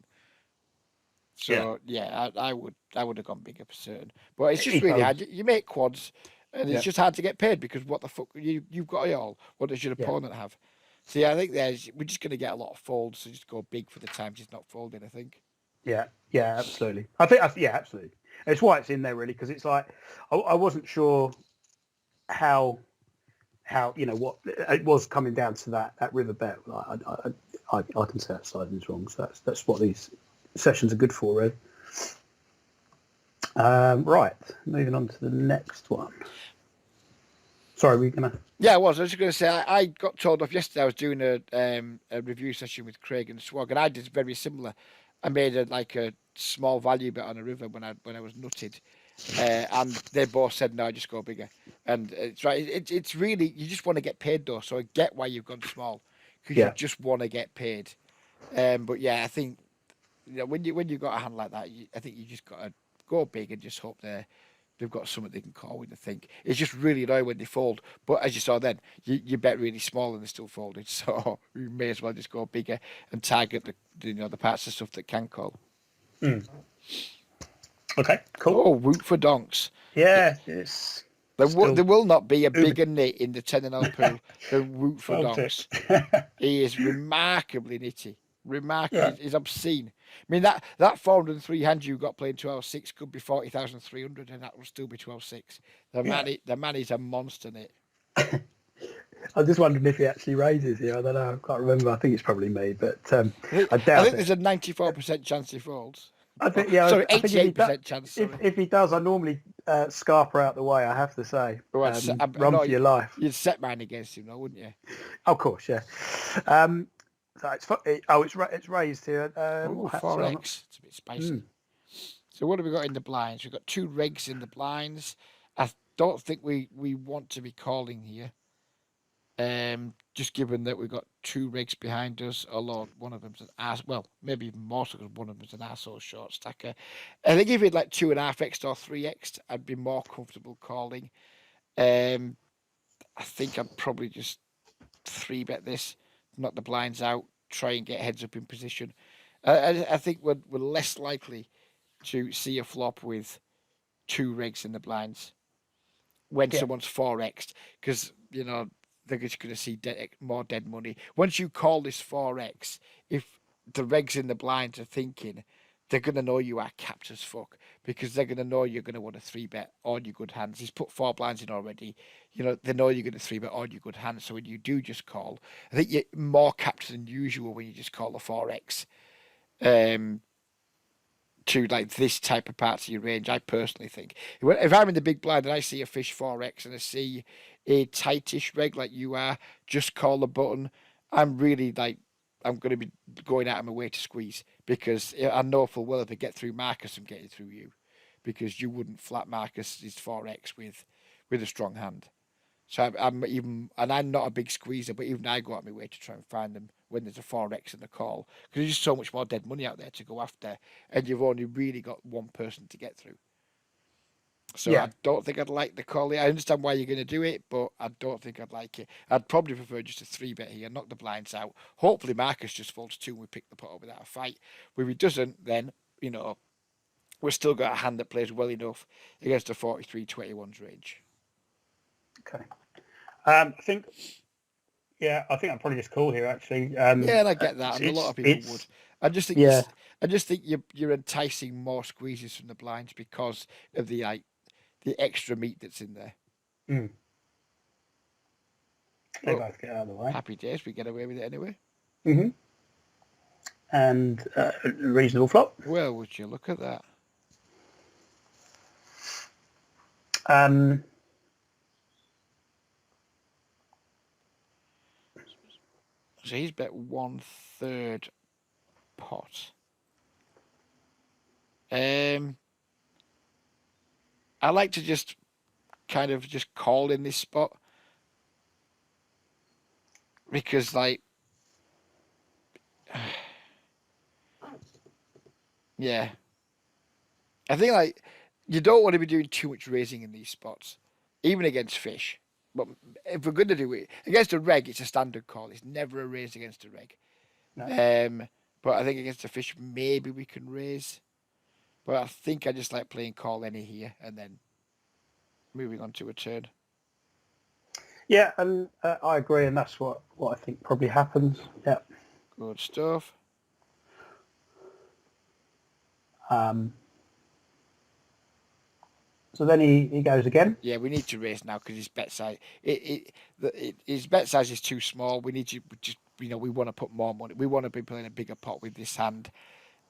So yeah, I would have gone bigger for certain. But it's just really hard. You make quads, and it's just hard to get paid because what the fuck you've got it all. What does your opponent have? So yeah, I think we're just going to get a lot of folds. So just go big for the times he's not folding. I think. Yeah, absolutely. I think absolutely. It's why it's in there really because it's like I wasn't sure how what it was coming down to that river bet. Like, I can say that side is wrong. So that's what these sessions are good for, really. Right, moving on to the next one. Sorry, were you gonna? Yeah, I was just going to say I got told off yesterday. I was doing a review session with Craig and Swag, and I did very similar. I made a small value bet on a river when I was nutted, and they both said no, just go bigger. And it's right. It's really you just want to get paid though, so I get why you've gone small because you just want to get paid. But yeah, I think when you've got a hand like that, I think you just got to go big and just hope they've got something they can call with. I think it's just really annoying when they fold. But as you saw then, you bet really small and they're still folded. So you may as well just go bigger and target the parts of stuff that can call. Mm. Okay, cool. Oh, root for donks. Yeah, it's Still, There will not be a booming. bigger nit in the 10-0 pool than Woot for Well Donks. tipped. He is remarkably nitty. Yeah. He's obscene. I mean, that 403 hand you got playing 12-6 could be 40,300 and that will still be 12-6. Yeah. The man is a monster nit. I'm just wondering if he actually raises here. I don't know. I can't remember. I think it's probably me, but I I doubt think it. there's a 94% chance he folds. I Oh, think, yeah, sorry, I think if he does, 88% chance, if sorry. if he does, I normally scarper out the way. I have to say, Well, I run know for your life. you'd set mine against him, though, wouldn't you? Of course, yeah. So it's raised here. Oh, So I'm not, 4x. It's a bit spicy. So what have we got in the blinds? We've got 2 regs in the blinds. I don't think we want to be calling here. Just given that we've got 2 regs behind us, although one of them's an ass. Well, maybe even more so because one of them's an arsehole short stacker. I think if it like 2.5x or 3x, I'd be more comfortable calling. I think I'd probably just 3-bet this, knock the blinds out, try and get heads up in position. I think we're less likely to see a flop with 2 regs in the blinds when yeah, someone's 4x because they're just going to see more dead money. Once you call this 4x, if the regs in the blinds are thinking, they're going to know you are capped as fuck because they're going to know you're going to want a 3-bet all your good hands. He's put 4 blinds in already. They know you're going to 3-bet all your good hands. So when you do just call, I think you're more capped than usual when you just call the 4x. To like this type of parts of your range, I personally think. If I'm in the big blind and I see a fish 4x and I see a tightish reg like you are, just call the button. I'm really like, I'm going to be going out of my way to squeeze because I know full well if I get through Marcus, I'm getting through you because you wouldn't flat Marcus's 4x with a strong hand. So I'm even, and I'm not a big squeezer, but even I go out my way to try and find them when there's a 4x in the call because there's just so much more dead money out there to go after, and you've only really got one person to get through. So yeah, I don't think I'd like the call. I understand why you're going to do it, but I don't think I'd like it. I'd probably prefer just a 3-bet here, knock the blinds out. Hopefully Marcus just folds 2 and we pick the pot up without a fight. But if he doesn't, then we've still got a hand that plays well enough against a 43-21's range. okay. I think, yeah, I think I'd probably just call here actually. Yeah, and I get that, and a lot of people would. I just think yeah, I just think you're enticing more squeezes from the blinds because of the extra meat that's in there. they But both get out of the way. happy days, we get away with it anyway. And reasonable flop. Well, would you look at that? So he's bet 1/3 pot. I like to just kind of just call in this spot because yeah, I think you don't want to be doing too much raising in these spots, even against fish. But if we're going to do it against a reg, it's a standard call. It's never a raise against a reg. No. But I think against a fish, maybe we can raise. But I think I just like playing call any here and then moving on to a turn. Yeah, and I agree, and that's what I think probably happens. Yeah. Good stuff. So then he goes again. Yeah, we need to raise now because his bet size his bet size is too small. We need to just we want to put more money. We want to be playing a bigger pot with this hand.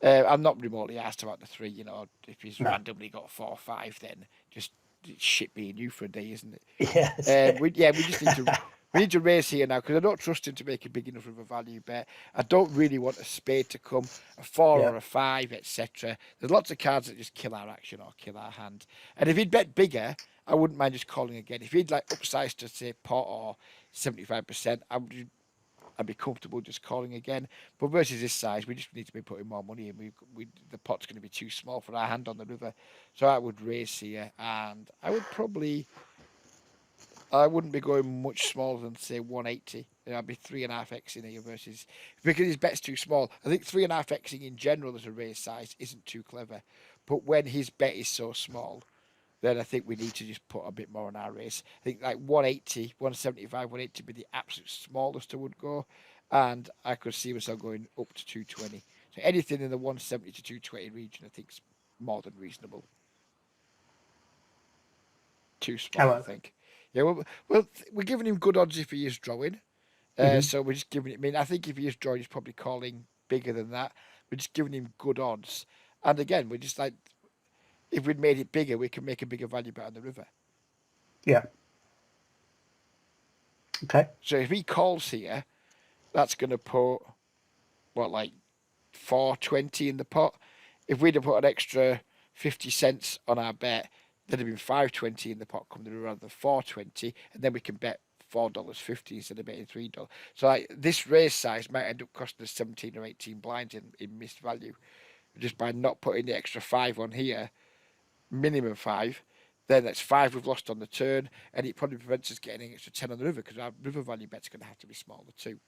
I'm not remotely asked about the 3. If he's randomly got 4 or 5, then just shit being you for a day, isn't it? Yes. We just need to we need to raise here now because I don't trust him to make a big enough of a value bet. I don't really want a spade to come, a 4 or a 5, etc. There's lots of cards that just kill our action or kill our hand. And if he'd bet bigger, I wouldn't mind just calling again. If he'd upsize to say pot or 75%, I'd be comfortable just calling again. But versus this size, we just need to be putting more money in. The pot's going to be too small for our hand on the river. So I would raise here, and I wouldn't be going much smaller than say 180. I'd be 3.5x in here versus because his bet's too small. I think 3.5xing in general as a raise size isn't too clever, but when his bet is so small, then I think we need to just put a bit more on our race. I think like 180, 175, 180 would be the absolute smallest I would go. And I could see myself going up to 220. So anything in the 170 to 220 region, I think is more than reasonable. Too small, I How think. Yeah, well, we're giving him good odds if he is drawing. hmm So we're just giving it. I mean, I think if he is drawing, he's probably calling bigger than that. We're just giving him good odds. And again, we're just like, if we'd made it bigger, we could make a bigger value bet on the river. Yeah. Okay. So if he calls here, that's going to put, what, like 420 in the pot. If we'd have put an extra 50 cents on our bet, there'd have been 520 in the pot coming through rather than 420, and then we can bet $4.50 instead of betting $3. So like this raise size might end up costing us 17 or 18 blinds in missed value. Just by not putting the extra five on here, minimum five, then that's five we've lost on the turn, and it probably prevents us getting an extra 10 on the river because our river value bet's going to have to be smaller too.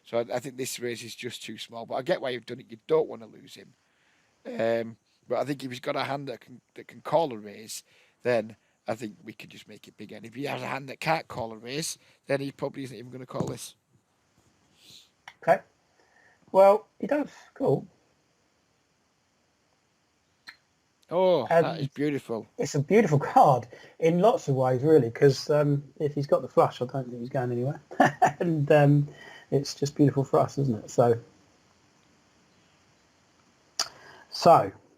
So I think this raise is just too small. But I get why you've done it. You don't want to lose him. But I think if he's got a hand that can call a raise, then I think we could just make it bigger. And if he has a hand that can't call a raise, then he probably isn't even going to call this. Okay. Well, he does. Cool. Oh, that is beautiful. It's a beautiful card in lots of ways, really, because if he's got the flush, I don't think he's going anywhere. And it's just beautiful for us, isn't it? So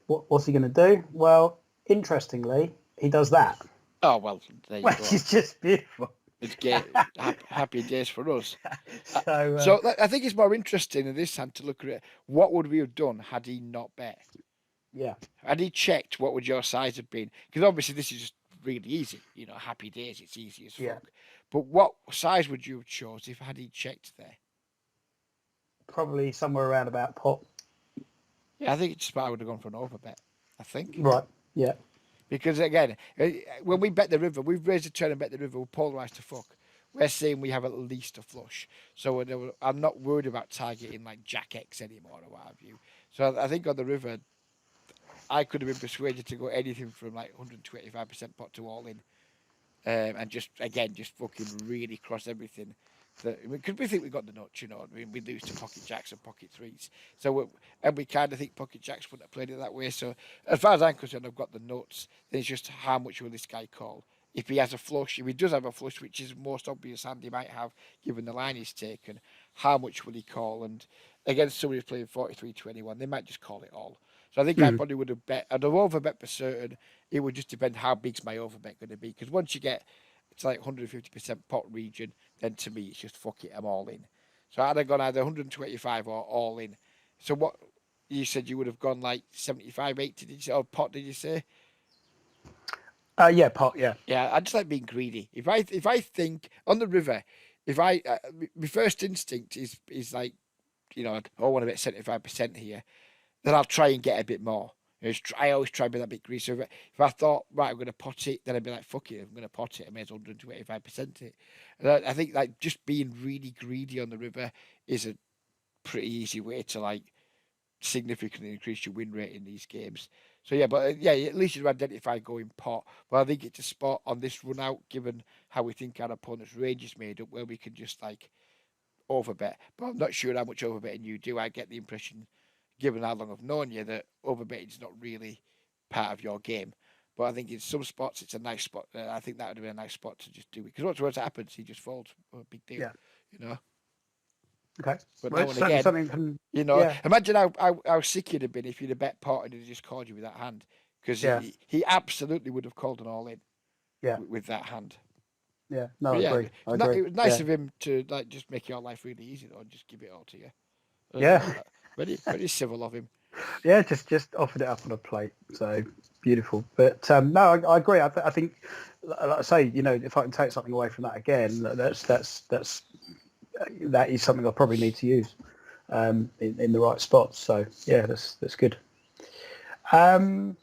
what's he going to do? Well, interestingly, he does that. Oh, well, there you Which go. is just beautiful. It's happy days for us. So I think it's more interesting in this hand to look at it. What would we have done had he not bet? yeah. Had he checked, what would your size have been? Because obviously this is just really easy. You know, happy days, it's easy as fuck. Yeah. But what size would you have chose if had he checked there? Probably somewhere around about pot. Yeah, I think it's about I would have gone for an overbet. I think. Right. Yeah. Because again, when we bet the river, we've raised a turn and bet the river, we're polarised to fuck. We're saying we have at least a flush. So I'm not worried about targeting like Jack X anymore or what have you. So I think on the river, I could have been persuaded to go anything from like 125% pot to all in. And just fucking really cross everything. Because we think we got the nuts, you know. I mean, we lose to pocket jacks and pocket threes, and we kind of think pocket jacks wouldn't have played it that way. So as far as I'm concerned, I've got the nuts. Then it's just how much will this guy call? If he has a flush, if he does have a flush, which is the most obvious hand he might have, given the line he's taken, how much will he call? And against somebody who's playing 43-21, they might just call it all. So I think I probably would have bet. I'd have overbet for certain. It would just depend how big's my overbet going to be. Because once you get to like 150% pot region, then to me it's just fuck it, I'm all in. So I'd have gone either 125 or all in. So what you said you would have gone like 75, 80, did you say? Or pot, did you say? Yeah, pot. Yeah. Yeah, I just like being greedy. If I think on the river, if I my first instinct is like, you know, I want to bet 75% here, then I'll try and get a bit more. I always try to be that bit greedy. So if I thought, right, I'm going to pot it, then I'd be like, fuck it, I'm going to pot it. I may as well 125% it. And I think like just being really greedy on the river is a pretty easy way to like significantly increase your win rate in these games. So yeah, but yeah, at least you've identified going pot. But I think it's a spot on this run out, given how we think our opponent's range is made up, where we can just like overbet. But I'm not sure how much overbetting you do. I get the impression, given how long I've known you, that overbetting is not really part of your game. But I think in some spots it's a nice spot. I think that would be a nice spot to just do it. Because once happens, he just folds. A big deal, Yeah. you know. Okay. But Well, now it's and again, something can, you know, yeah. imagine how sick you'd have been if you'd have bet pot and he'd just called you with that hand. Because Yeah. he absolutely would have called an all in Yeah. with that hand. Yeah. No, But I yeah, agree. I agree. it was nice Yeah. of him to like just make your life really easy though, and just give it all to you. Yeah. Very, very civil of him. Yeah, just offered it up on a plate. So beautiful. But no, I agree. I think, like I say, you know, if I can take something away from that again, that is something I probably need to use in the right spots. So yeah, that's good. I don't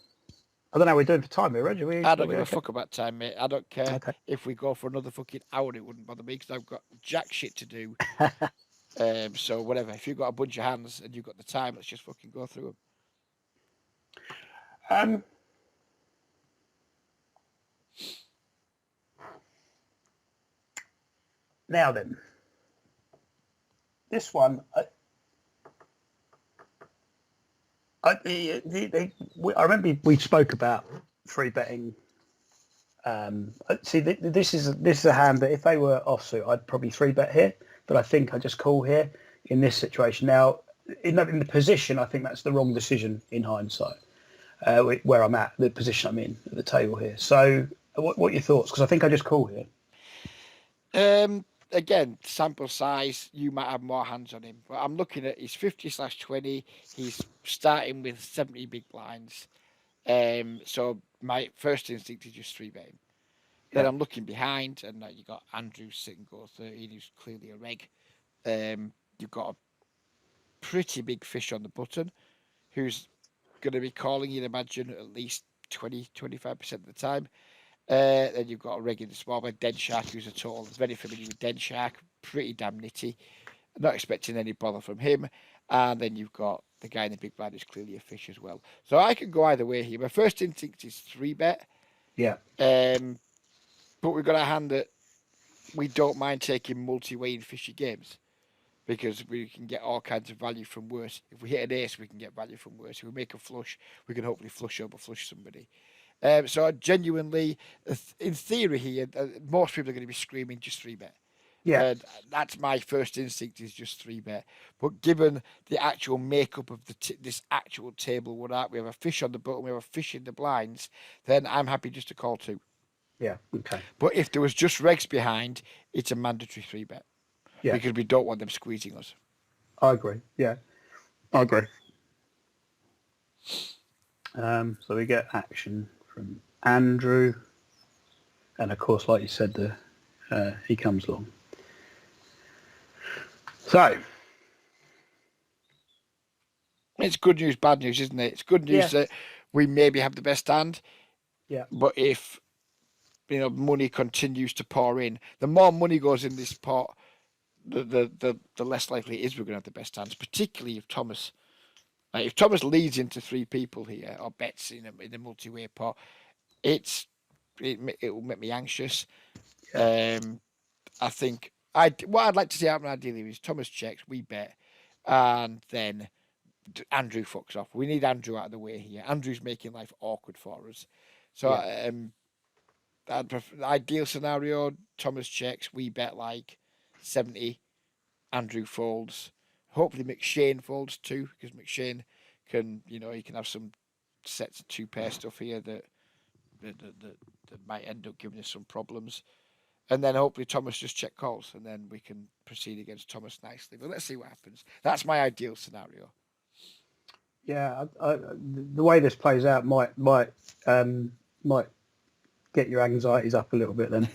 know how we're doing for time here, Reg. I don't give a fuck about time, mate. I don't care Okay. if we go for another fucking hour. It wouldn't bother me because I've got jack shit to do. So whatever. If you've got a bunch of hands and you've got the time, let's just fucking go through them. Now then, this one, I remember we spoke about free betting. See, this is a hand that if they were offsuit, I'd probably free bet here. But I think I just call here in this situation. Now, in the position, I think that's the wrong decision in hindsight. Where I'm at, the position I'm in at the table here. So, what are your thoughts? Because I think I just call here. Again, sample size, you might have more hands on him. But I'm looking at his 50/20. He's starting with 70 big blinds. So my first instinct is just three bet him. Then I'm looking behind, and you got Andrew sitting goal 13, who's clearly a reg. You've got a pretty big fish on the button, who's going to be calling, you'd imagine, at least 20-25% of the time. Then you've got a reg in the small bag, Dead Shark, who's a total very familiar with Dead Shark, pretty damn nitty. Not expecting any bother from him. And then you've got the guy in the big blind who's clearly a fish as well. So I can go either way here. My first instinct is three bet. Yeah. But we've got a hand that we don't mind taking multi-way in fishy games because we can get all kinds of value from worse. If we hit an ace, we can get value from worse. If we make a flush, we can hopefully flush somebody. So genuinely, in theory here, most people are going to be screaming just three bet. Yeah. That's my first instinct is just three bet. But given the actual makeup of this actual table, we have a fish on the button, we have a fish in the blinds, then I'm happy just to call two. Yeah. Okay. But if there was just regs behind, it's a mandatory three bet. Yeah. Because we don't want them squeezing us. I agree. Yeah. I agree. So we get action from Andrew, and of course, like you said, he comes along. So it's good news, bad news, isn't it? It's good news that we maybe have the best hand. Yeah. But if money continues to pour in, the more money goes in this pot, the less likely it is we're going to have the best hands. Particularly if Thomas leads into three people here or bets in a multi-way pot, it will make me anxious. I think what I'd like to see happen ideally is Thomas checks, we bet, and then Andrew fucks off. We need Andrew out of the way here. Andrew's making life awkward for us. So the ideal scenario, Thomas checks, we bet like 70, Andrew folds. Hopefully McShane folds too, because McShane can, he can have some sets of two pair stuff here that might end up giving us some problems. And then hopefully Thomas just check calls, and then we can proceed against Thomas nicely. But let's see what happens. That's my ideal scenario. Yeah, the way this plays out might get your anxieties up a little bit then.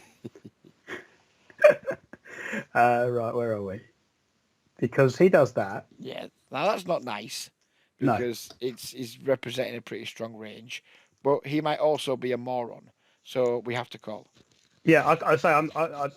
Right, where are we? Because he does that. Yeah, now that's not nice because he's representing a pretty strong range, but he might also be a moron, so we have to call. Yeah, I say I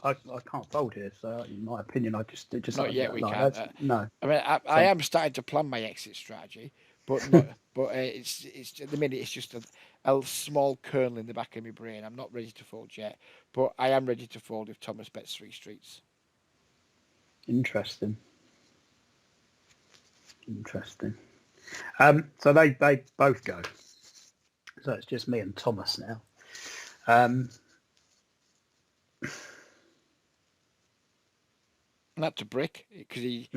can't fold here. So in my opinion, it just not yet. We can't. No, I mean, I am starting to plan my exit strategy, but not. But it's at the minute it's just a small kernel in the back of my brain. I'm not ready to fold yet, but I am ready to fold if Thomas bets three streets. Interesting. So they both go. So it's just me and Thomas now. Not to brick because he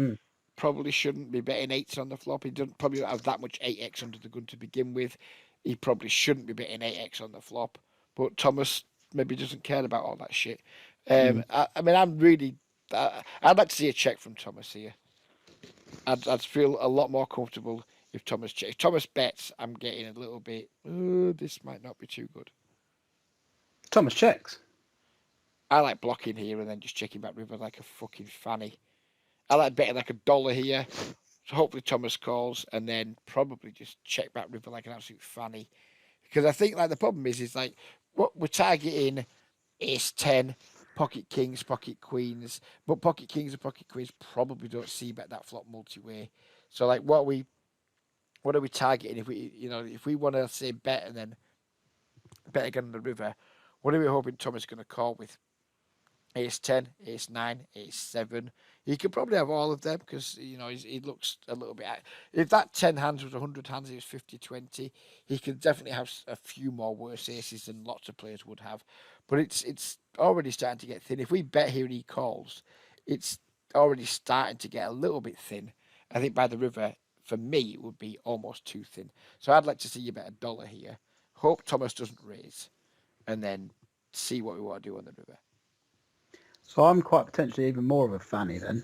probably shouldn't be betting eights on the flop. He doesn't probably don't have that much 8x under the gun to begin with. He probably shouldn't be betting 8x on the flop. But Thomas maybe doesn't care about all that shit. I mean, I'd like to see a check from Thomas here. I'd feel a lot more comfortable if Thomas checks. If Thomas bets, I'm getting a little bit. This might not be too good. Thomas checks. I like blocking here and then just checking back river like a fucking fanny. I like betting like $1 here. So hopefully Thomas calls and then probably just check back river like an absolute fanny. Because I think like the problem is like what we're targeting ace 10, pocket kings, pocket queens, but pocket kings and pocket queens probably don't see bet that flop multi-way. So like what are we targeting if we want to say bet and then bet again on the river, what are we hoping Thomas is going to call with? ace 10, ace 9, ace 7. He could probably have all of them because, he looks a little bit. If that 10 hands was 100 hands, he was 50-20. He could definitely have a few more worse aces than lots of players would have. But it's already starting to get thin. If we bet here and he calls, it's already starting to get a little bit thin. I think by the river, for me, it would be almost too thin. So I'd like to see you bet $1 here. Hope Thomas doesn't raise, and then see what we want to do on the river. So I'm quite potentially even more of a fanny then,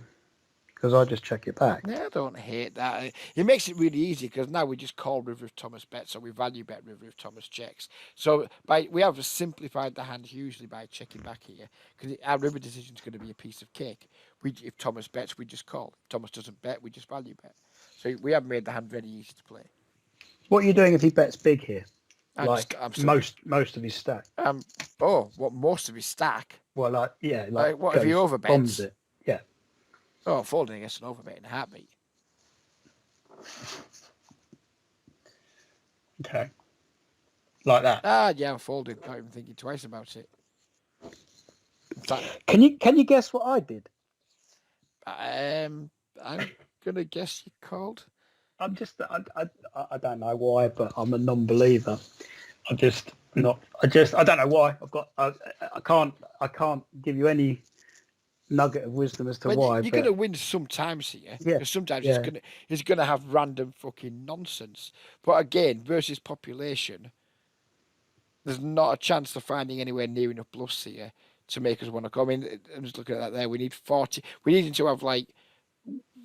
because I just check it back. Yeah, I don't hate that. It makes it really easy because now we just call river if Thomas bets, or we value bet river if Thomas checks. So we have simplified the hand hugely by checking back here because our river decision is going to be a piece of cake. If Thomas bets, we just call. If Thomas doesn't bet, we just value bet. So we have made the hand very easy to play. What are you doing if he bets big here? I'm still, Most of his stack. what most of his stack? Well, What if he bombs overbets? it? Yeah. Oh, folding against an overbet in a heartbeat. Okay. Like that. Yeah, I'm folding. Not even thinking twice about it. In fact, Can you guess what I did? I'm gonna guess you called. I'm just I don't know why, but I'm a non-believer. I don't know why. I can't give you any nugget of wisdom as to why. You're gonna win sometimes here. Yeah, Because sometimes yeah. he's gonna have random fucking nonsense. But again, versus population, there's not a chance of finding anywhere near enough bluffs here to make us want to go. I mean, I'm just looking at that there. We need 40. We need him to have like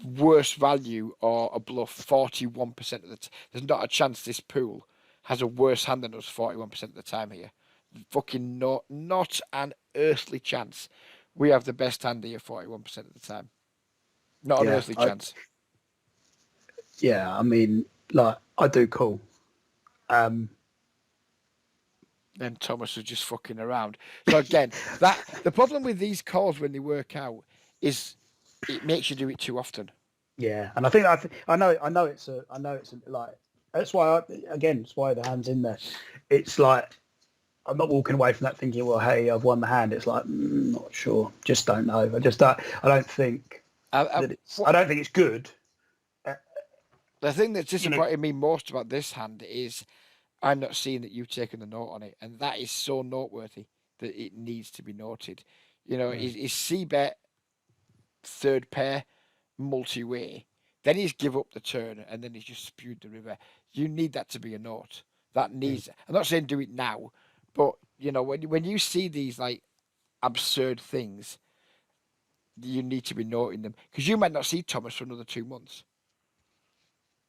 worse value or a bluff 41% of the time. There's not a chance this pool has a worse hand than us 41% of the time here. Fucking not an earthly chance. We have the best hand here 41% of the time. Not an earthly chance. Yeah, I mean, like, I do call. Then Thomas was just fucking around. So again, the problem with these calls when they work out is it makes you do it too often. Yeah, and I know it's like that's why it's why the hand's in there. It's like I'm not walking away from that thinking, well, hey, I've won the hand. It's like not sure, just don't know. I don't think I don't think it's good. The thing that's disappointed me most about this hand is I'm not seeing that you've taken the note on it, and that is so noteworthy that it needs to be noted. Is C-bet third pair multi-way, then he's give up the turn, and then he's just spewed the river. You need that to be a note. That needs. I'm not saying do it now, but when you see these like absurd things, you need to be noting them because you might not see Thomas for another 2 months.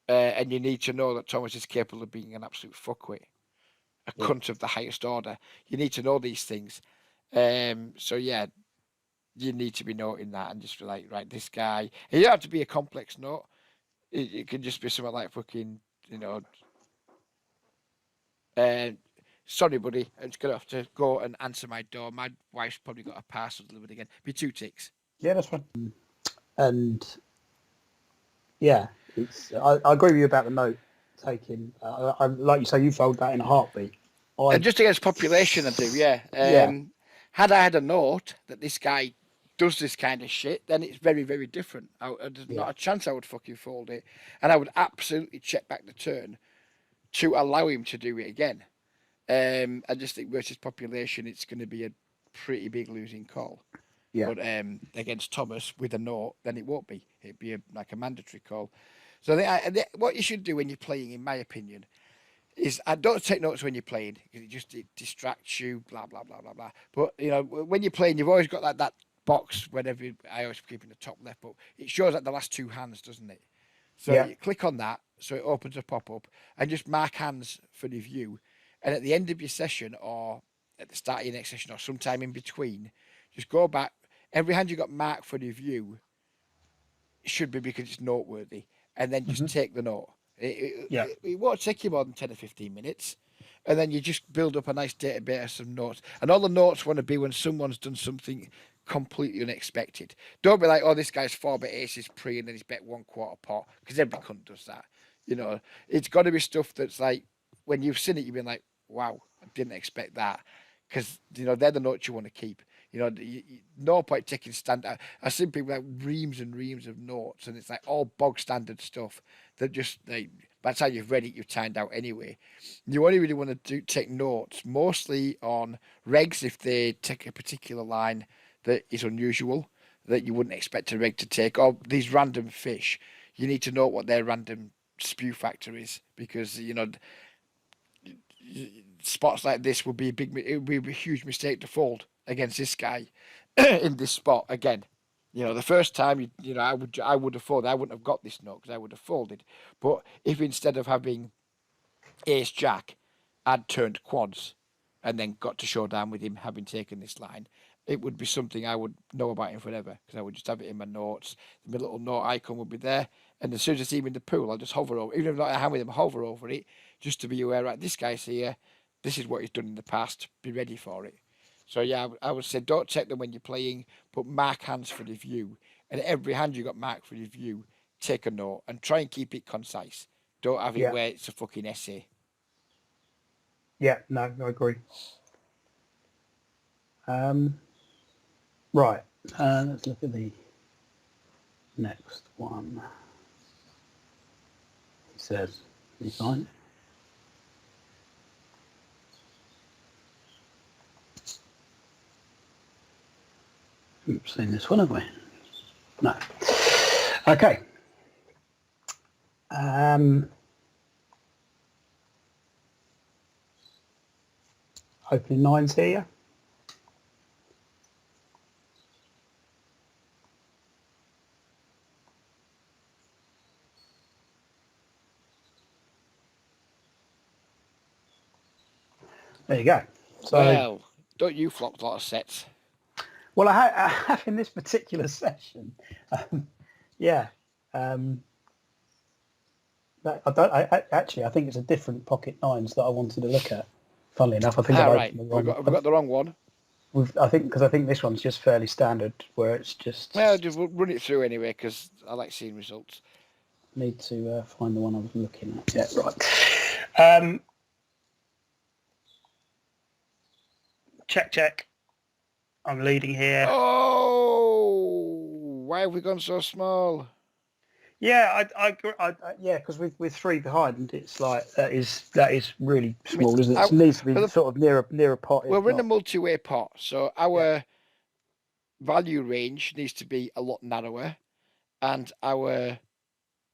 And you need to know that Thomas is capable of being an absolute fuckwit, a cunt of the highest order. You need to know these things. So yeah, you need to be noting that and just be like, right, this guy. You don't have to be a complex note. It can just be something like fucking, sorry, buddy, I'm just gonna have to go and answer my door. My wife's probably got a parcel delivered again. Be 2 ticks. Yeah, that's fine. And yeah, I agree with you about the note taking. I like you say, you fold that in a heartbeat. And just against population, I do, yeah. Had I had a note that this guy does this kind of shit, then it's very, very different. There's not a chance I would fucking fold it. And I would absolutely check back the turn to allow him to do it again. I just think versus population, it's going to be a pretty big losing call. Yeah. But against Thomas with a note, then it won't be. It'd be like a mandatory call. So what you should do when you're playing, in my opinion, is I don't take notes when you're playing because it distracts you, blah blah blah blah blah. But when you're playing, you've always got like that box. Whenever I always keep in the top left, but it shows like the last 2 hands, doesn't it? So you click on that, so it opens a pop up, and just mark hands for review. And at the end of your session, or at the start of your next session, or sometime in between, just go back. Every hand you got marked for review should be because it's noteworthy, and then just take the note. It won't take you more than 10 or 15 minutes. And then you just build up a nice database of notes. And all the notes want to be when someone's done something completely unexpected. Don't be like, oh, this guy's 4-bet aces pre and then he's bet 1/4 pot. Because every cunt does that. It's got to be stuff that's like, when you've seen it, you've been like, wow, I didn't expect that. Because, they're the notes you want to keep. No point taking standard. I've seen people like reams and reams of notes, and it's like all bog standard stuff that just by the time you've read it, you've timed out anyway. You only really want to take notes mostly on regs if they take a particular line that is unusual that you wouldn't expect a reg to take, or these random fish. You need to know what their random spew factor is because spots like this would be it would be a huge mistake to fold against this guy in this spot again. The first time I would have folded. I wouldn't have got this note because I would have folded. But if instead of having ace jack, I'd turned quads and then got to showdown with him having taken this line, it would be something I would know about him forever because I would just have it in my notes. My little note icon would be there, and as soon as I see him in the pool, I'll just hover over, even if I'm not hand with him, hover over it just to be aware. Right, this guy's here. This is what he's done in the past. Be ready for it. So yeah, I would say don't check them when you're playing, but mark hands for review. And every hand you got marked for review, take a note and try and keep it concise. Don't have it where it's a fucking essay. Yeah, no, I agree. Right, let's look at the next one. He says, "You fine?" We've seen this one, have we? No. Okay. Opening nines here. There you go. So, well, don't you flop a lot of sets? Well, I have in this particular session. Yeah. I think it's a different pocket nines that I wanted to look at. Funnily enough, I think I've right. Have we got the wrong one? I think this one's just fairly standard, where it's just. Well, just run it through anyway because I like seeing results. Need to find the one I was looking at. Yeah, right. Check. I'm leading here. Oh, why have we gone so small? Yeah, yeah, because with three behind, it's like that is really small, isn't it? It needs to be sort of near a pot. Well, we're in a multi-way pot, so our value range needs to be a lot narrower, and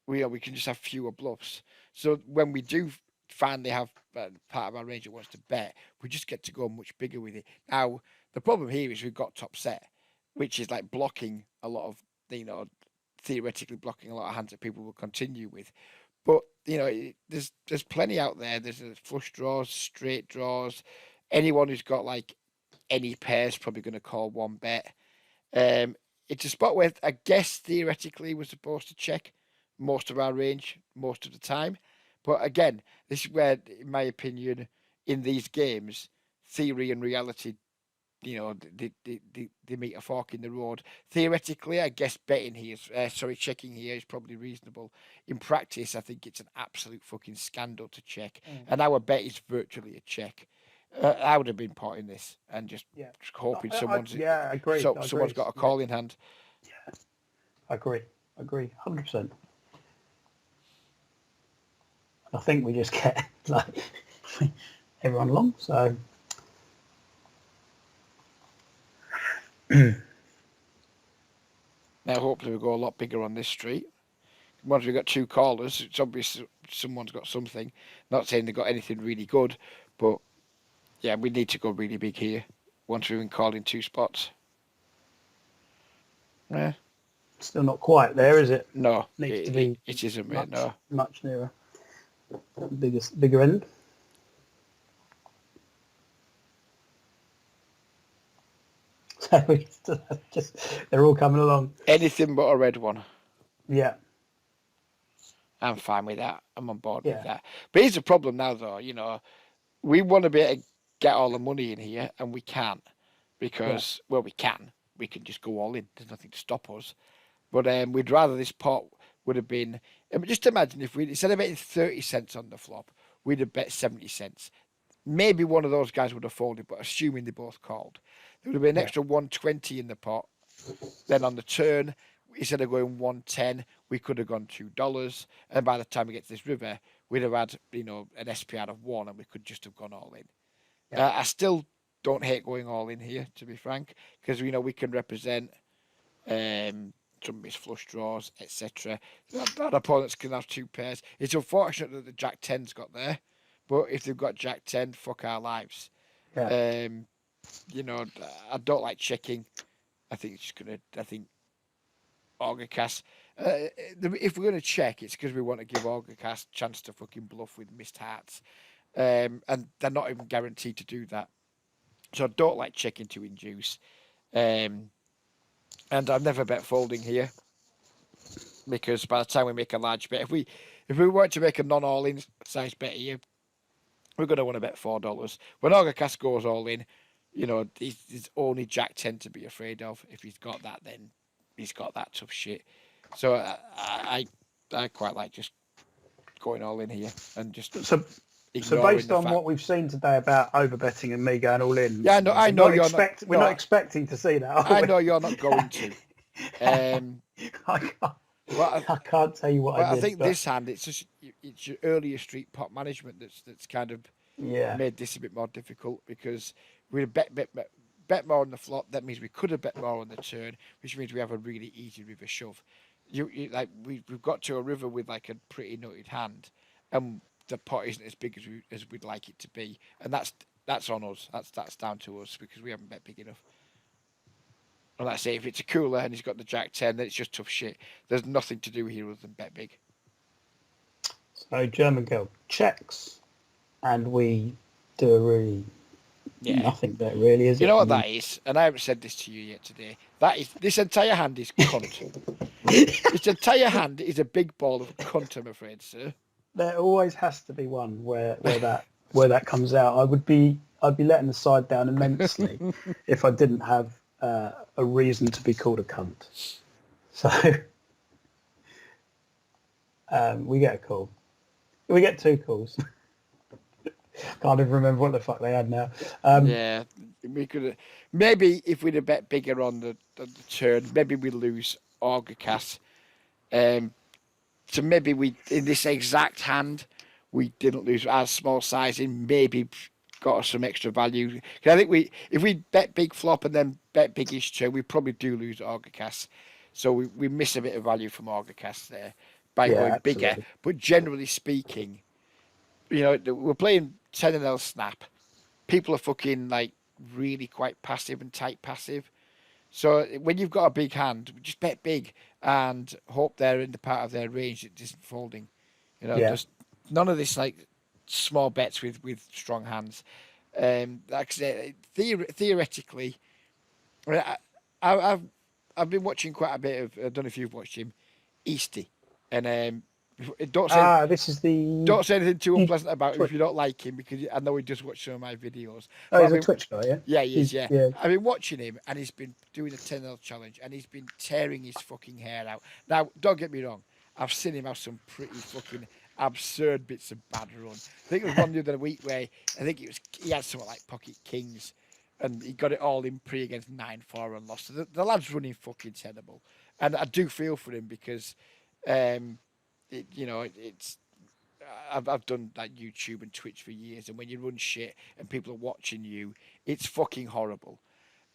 we can just have fewer bluffs. So when we do finally have part of our range that wants to bet, we just get to go much bigger with it. Now the problem here is we've got top set, which is like blocking a lot of theoretically blocking a lot of hands that people will continue with. But there's plenty out there. There's flush draws, straight draws. Anyone who's got like any pairs probably going to call one bet. It's a spot where I guess theoretically we're supposed to check most of our range most of the time. But again, this is where, in my opinion, in these games, theory and reality, they meet a fork in the road. Theoretically, I guess checking here is probably reasonable. In practice, I think it's an absolute fucking scandal to check. And our bet is virtually a check. I would have been potting this and just hoping someone's. I agree. Someone's got a call in hand. Yeah, I agree, 100%. I think we just get like everyone along. So now, hopefully, we go a lot bigger on this street. Once we've got two callers, it's obvious someone's got something. Not saying they've got anything really good, but yeah, we need to go really big here once we've been calling two spots. Yeah. Still not quite there, is it? No, Needs to be. It isn't, mate. No, much nearer. Bigger end. So they're all coming along. Anything but a red one. Yeah. I'm fine with that. I'm on board with that. But here's the problem now, though. We want to be able to get all the money in here, and we can't because, we can. We can just go all in. There's nothing to stop us. But we'd rather this pot would have been. Just imagine if we instead of betting 30 cents on the flop, we'd have bet 70 cents. Maybe one of those guys would have folded, but assuming they both called, there would have been an extra 120 in the pot. Then on the turn, instead of going 110, we could have gone $2. And by the time we get to this river, we'd have had, an SPR of 1 and we could just have gone all in. Yeah. I still don't hate going all in here, to be frank, because we can represent some of his flush draws, etc. Our opponents can have 2 pairs. It's unfortunate that the Jack 10's got there, but if they've got Jack 10, fuck our lives. Yeah. I don't like checking. I think Orgacast. If we're going to check, it's because we want to give Orgacast a chance to fucking bluff with missed hearts. And they're not even guaranteed to do that. So I don't like checking to induce. And I've never bet folding here, because by the time we make a large bet, if we want to make a non-all-in size bet here, we're going to want to bet $4. When Orgacast goes all in, there's only Jack 10 to be afraid of. If he's got that, then he's got that tough shit. So I quite like just going all in here and just So based on what we've seen today about over betting and me going all in, yeah, I know we're not expecting to see that. I know you're not going to. I can't tell you what I did. I think this hand, it's your earlier street pot management that's kind of made this a bit more difficult, because we bet more on the flop. That means we could have bet more on the turn, which means we have a really easy river shove. We've got to a river with like a pretty nutted hand, and the pot isn't as big as we'd like it to be, and that's on us. That's down to us, because we haven't bet big enough. And like I say, if it's a cooler and he's got the Jack 10, then it's just tough shit. There's nothing to do here other than bet big. So German girl checks, and we do a really nothing bet, really, is it? You know what that is? And I haven't said this to you yet today. This entire hand is cunt. This entire hand is a big ball of cunt, I'm afraid, sir. There always has to be one where that comes out. I'd be letting the side down immensely if I didn't have a reason to be called a cunt. So we get a call. We get 2 calls. Can't even remember what the fuck they had now. We could maybe if we'd have bet bigger on the turn, maybe we lose Orgacast. So maybe we, in this exact hand, we didn't lose our small sizing. Maybe got us some extra value. Because I think if we bet big flop and then bet biggish turn, we probably do lose Orgacast. So we miss a bit of value from Orgacast there by going bigger. But generally speaking, we're playing 10-L snap. People are fucking like really quite passive and tight passive. So when you've got a big hand, just bet big and hope they're in the part of their range that isn't folding. There's none of this like small bets with strong hands. Like I said, theoretically, I've been watching quite a bit of. I don't know if you've watched him, Easty, and don't say anything too unpleasant about him if you don't like him, because I know he does watch some of my videos. Oh, he's a Twitch guy, yeah? Yeah, he is, yeah. I've been watching him, and he's been doing a 10-L challenge, and he's been tearing his fucking hair out. Now, don't get me wrong, I've seen him have some pretty fucking absurd bits of bad run. I think it was one the other week where he had something like pocket kings, and he got it all in pre against 9-4 and lost. So the lad's running fucking terrible, and I do feel for him, because I've done like YouTube and Twitch for years, and when you run shit and people are watching you, it's fucking horrible.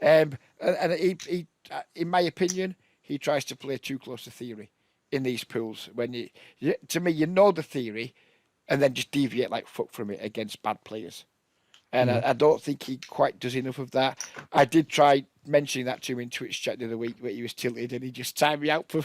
And he in my opinion, he tries to play too close to theory in these pools. To me, the theory, and then just deviate like fuck from it against bad players. And I don't think he quite does enough of that. I did try mentioning that to him in Twitch chat the other week, where he was tilted, and he just timed me out for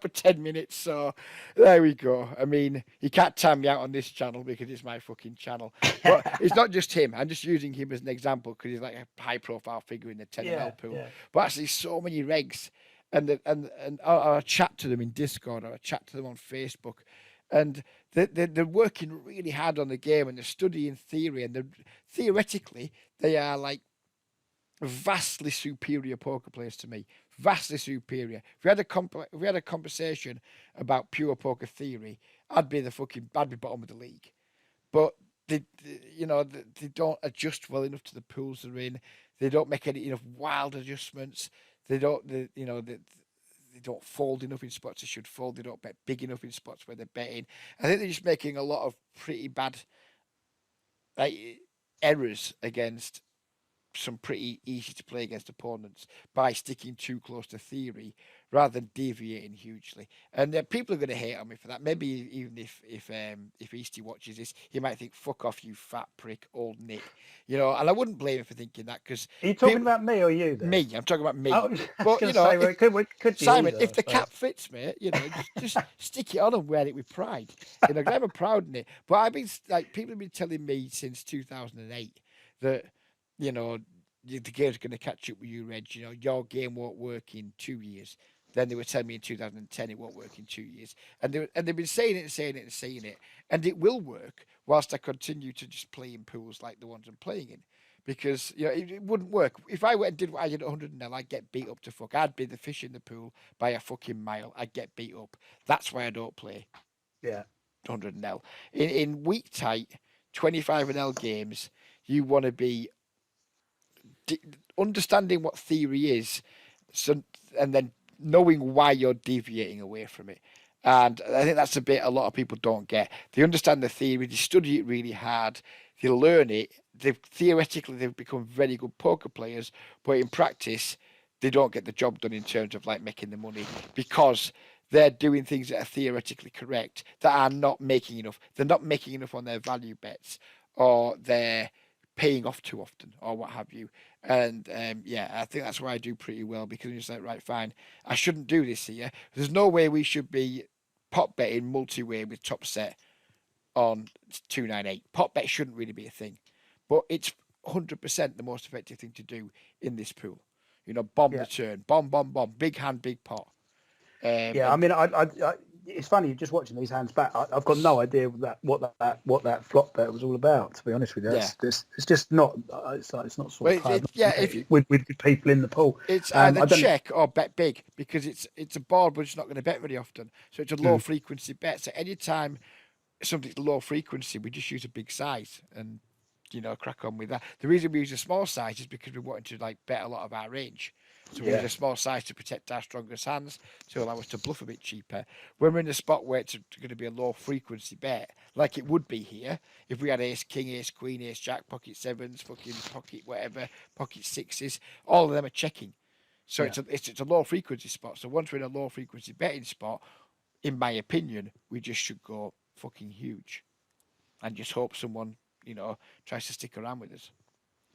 10 minutes. So there we go. I mean, he can't time me out on this channel because it's my fucking channel. But it's not just him. I'm just using him as an example because he's like a high-profile figure in the 10-L pool. Yeah. But actually, so many regs, and I chat to them in Discord, or I chat to them on Facebook. And they're working really hard on the game, and they're studying theory, and theoretically they are like vastly superior poker players to me. Vastly superior. If we had a conversation about pure poker theory, I'd be bottom of the league. But they don't adjust well enough to the pools they're in. They don't make any wild adjustments. They don't. They don't fold enough in spots they should fold. They don't bet big enough in spots where they're betting. I think they're just making a lot of pretty bad like errors against some pretty easy to play against opponents by sticking too close to theory rather than deviating hugely. And people are going to hate on me for that. Maybe even if Easty watches this, he might think, "Fuck off, you fat prick, old Nick." And I wouldn't blame him for thinking that because Are you talking about me or you there? me, I'm talking about me. I was But going to say, well, it could be Simon, either, if I the suppose. cap fits, mate, just stick it on and wear it with pride. 'Cause I'm proud in it. But I've been people have been telling me since 2008 that you know the game's going to catch up with you, Reg. Your game won't work in 2 years. Then they were telling me in 2010 it won't work in 2 years, and they've been saying it and saying it and saying it, and it will work whilst I continue to just play in pools like the ones I'm playing in. Because it wouldn't work if I went and did what I did at 100 nil. I'd get beat up to fuck. I'd be the fish in the pool by a fucking mile. I'd get beat up. That's why I don't play. Yeah. 100 nil in weak tight 25 and L games. You want to be understanding what theory is, so and then knowing why you're deviating away from it. And I think that's a bit a lot of people don't get. They understand the theory, they study it really hard, they learn it. They've become very good poker players, but in practice, they don't get the job done in terms of like making the money because they're doing things that are theoretically correct that are not making enough. They're not making enough on their value bets, or they're paying off too often, or what have you. And I think that's where I do pretty well because you're just like, right, fine, I shouldn't do this here. There's no way we should be pot betting multi-way with top set on 298. Pot bet shouldn't really be a thing, but it's 100% the most effective thing to do in this pool. Bomb the turn, bomb, big hand, big pot. I mean, it's funny just watching these hands back. I've got no idea what that flop bet was all about. To be honest with you, it's just not. It's not sort of with people in the pool. It's either check or bet big because it's a board, but it's not going to bet very often. So it's a low frequency bet. So anytime something's low frequency, we just use a big size and crack on with that. The reason we use a small size is because we wanted to like bet a lot of our range. So we use a small size to protect our strongest hands to allow us to bluff a bit cheaper. When we're in a spot where it's going to be a low frequency bet, like it would be here, if we had ace king, ace queen, ace jack, pocket sevens, fucking pocket whatever, pocket sixes, all of them are checking. So it's a low frequency spot. So once we're in a low frequency betting spot, in my opinion, we just should go fucking huge, and just hope someone tries to stick around with us.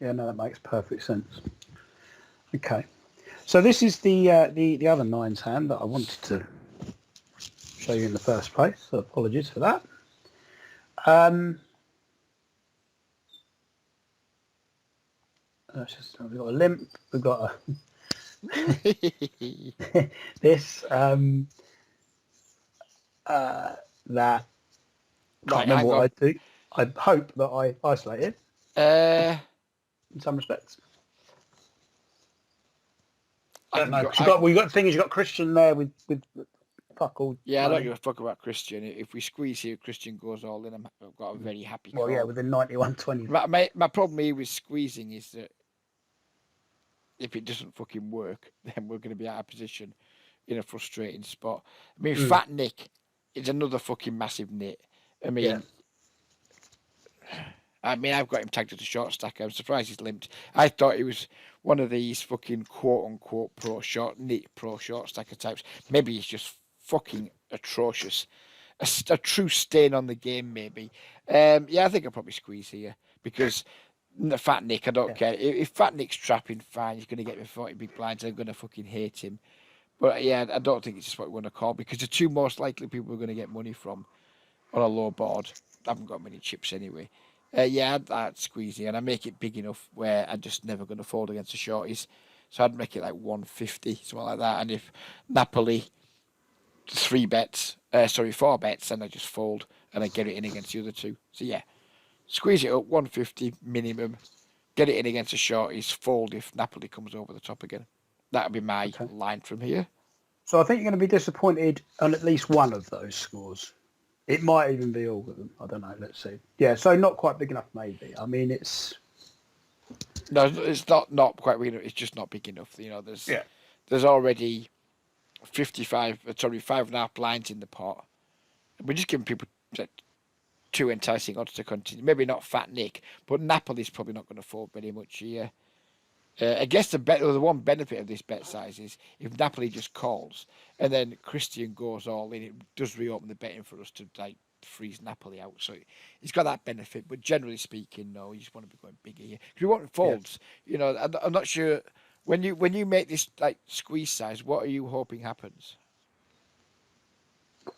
Yeah, no, that makes perfect sense. Okay. So this is the other nines hand that I wanted to show you in the first place. So apologies for that. We've got a limp. We've got this that. Can't remember what I do. I hope that I isolate it. In some respects. I don't know. We've got the thing is, you've got Christian there with fuck all. Yeah, I don't give a fuck about Christian. If we squeeze here, Christian goes all in. I've got a very happy call. Well, yeah, within 91-20. My problem here with squeezing is that if it doesn't fucking work, then we're going to be out of position in a frustrating spot. I mean, Fat Nick is another fucking massive nit. I mean, I've got him tagged as a short stacker. I'm surprised he's limped. I thought he was one of these fucking quote-unquote pro short stacker types. Maybe he's just fucking atrocious. A true stain on the game, maybe. I think I'll probably squeeze here because Fat Nick, I don't care. If Fat Nick's trapping, fine. He's going to get me 40 big blinds. I'm going to fucking hate him. But I don't think it's just what we want to call because the two most likely people we're going to get money from on a low board. I haven't got many chips anyway. I'd squeeze here and I make it big enough where I'm just never going to fold against the shorties. So I'd make it like 150, something like that. And if Napoli, 4 bets, and I just fold and I get it in against the other two. So squeeze it up, 150 minimum, get it in against the shorties, fold if Napoli comes over the top again. That would be my line from here. So I think you're going to be disappointed on at least one of those scores. It might even be all of them. I don't know. Let's see. Yeah, so not quite big enough, maybe. I mean, it's No, it's not quite big enough. It's just not big enough. Yeah. There's already 5.5 blinds in the pot. We're just giving people too enticing odds to continue. Maybe not Fat Nick, but Napoli's probably not going to fold very much here. I guess the one benefit of this bet size is if Napoli just calls and then Christian goes all in, it does reopen the betting for us to freeze Napoli out. So it's got that benefit. But generally speaking, no, you just want to be going bigger here because we want folds. Yeah. I'm not sure when you make this squeeze size, what are you hoping happens?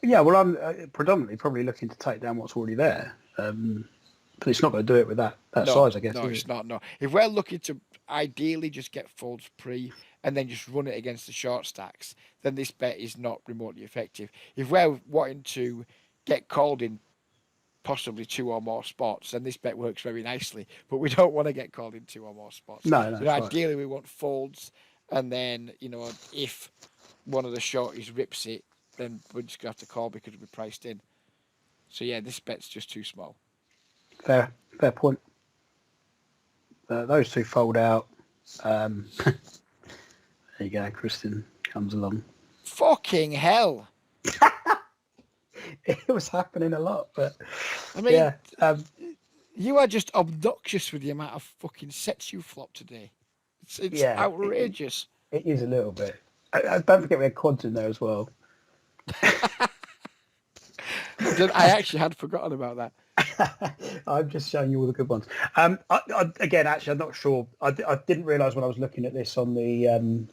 Yeah, well, I'm predominantly probably looking to take down what's already there. But it's not going to do it with that size, I guess. No, it's not. No, if we're looking to ideally just get folds pre and then just run it against the short stacks, then this bet is not remotely effective. If we're wanting to get called in possibly 2 or more spots, then this bet works very nicely. But we don't want to get called in 2 or more spots. No, so ideally we want folds, and then if one of the shorties rips it, then we're just gonna have to call because we're priced in. So yeah, this bet's just too small. Fair point. Those two fold out. There you go. Christian comes along. Fucking hell! It was happening a lot, but I mean, yeah. You are just obnoxious with the amount of fucking sets you flopped today. It's outrageous. It is a little bit. Don't forget we had quads in there as well. I actually had forgotten about that. I'm just showing you all the good ones. Again, actually, I'm not sure. I didn't realise when I was looking at this on the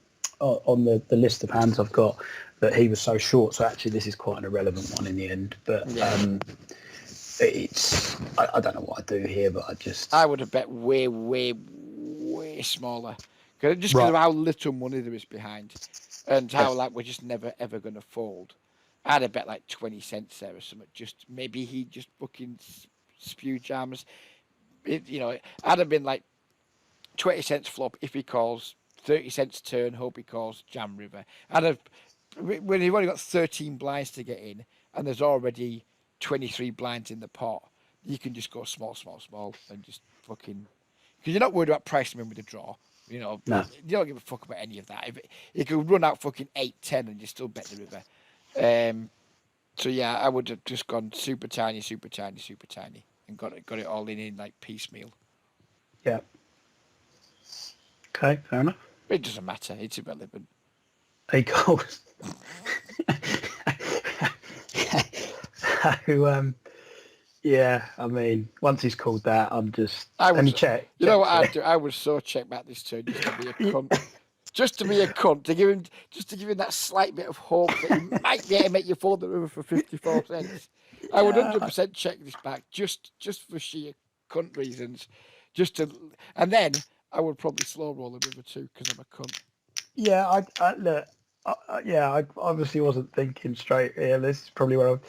list of hands I've got that he was so short. So actually, this is quite an irrelevant one in the end. But it's I don't know what I do here, but I would have bet way, way, way smaller. Just because of how little money there is behind, and how we're just never ever going to fold. I'd have bet 20 cents there or something. Just maybe he just fucking spew jams. I'd have been 20 cents flop if he calls, 30 cents turn, hope he calls jam river. When you've only got 13 blinds to get in, and there's already 23 blinds in the pot, you can just go small, and just fucking, because you're not worried about pricing him with a draw. No. You don't give a fuck about any of that. If you could run out fucking 8-10 and you still bet the river. So yeah, I would have just gone super tiny, and got it all in piecemeal. Yeah. Okay, fair enough. It doesn't matter. It's irrelevant. He calls. Yeah, I mean, once he's called that, let me check. You know what I'd do? I would so check back this turn just to be a cunt. Just to be a cunt, to give him that slight bit of hope that he might be able to make you fold the river for 54 cents. I would 100% check this back just for sheer cunt reasons. And then I would probably slow roll the river too because I'm a cunt. Yeah, I obviously wasn't thinking straight here. This is probably where I'm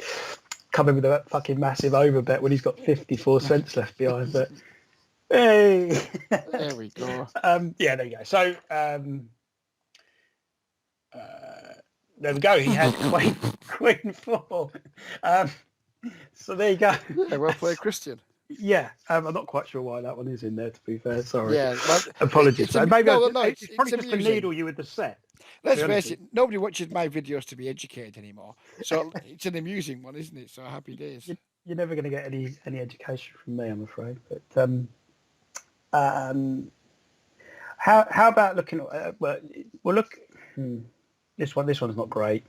coming with a fucking massive overbet when he's got 54 cents left behind. But hey, there we go. Yeah, there you go. So there we go. He had Queen 4. So there you go. Yeah, well played, Christian. Yeah, I'm not quite sure why that one is in there. To be fair, sorry. Yeah, apologies. It's probably it's just to needle you with the set. Let's face it, nobody watches my videos to be educated anymore. So it's an amusing one, isn't it? So happy days. You're never going to get any education from me, I'm afraid. But how about looking at this one? This one's not great.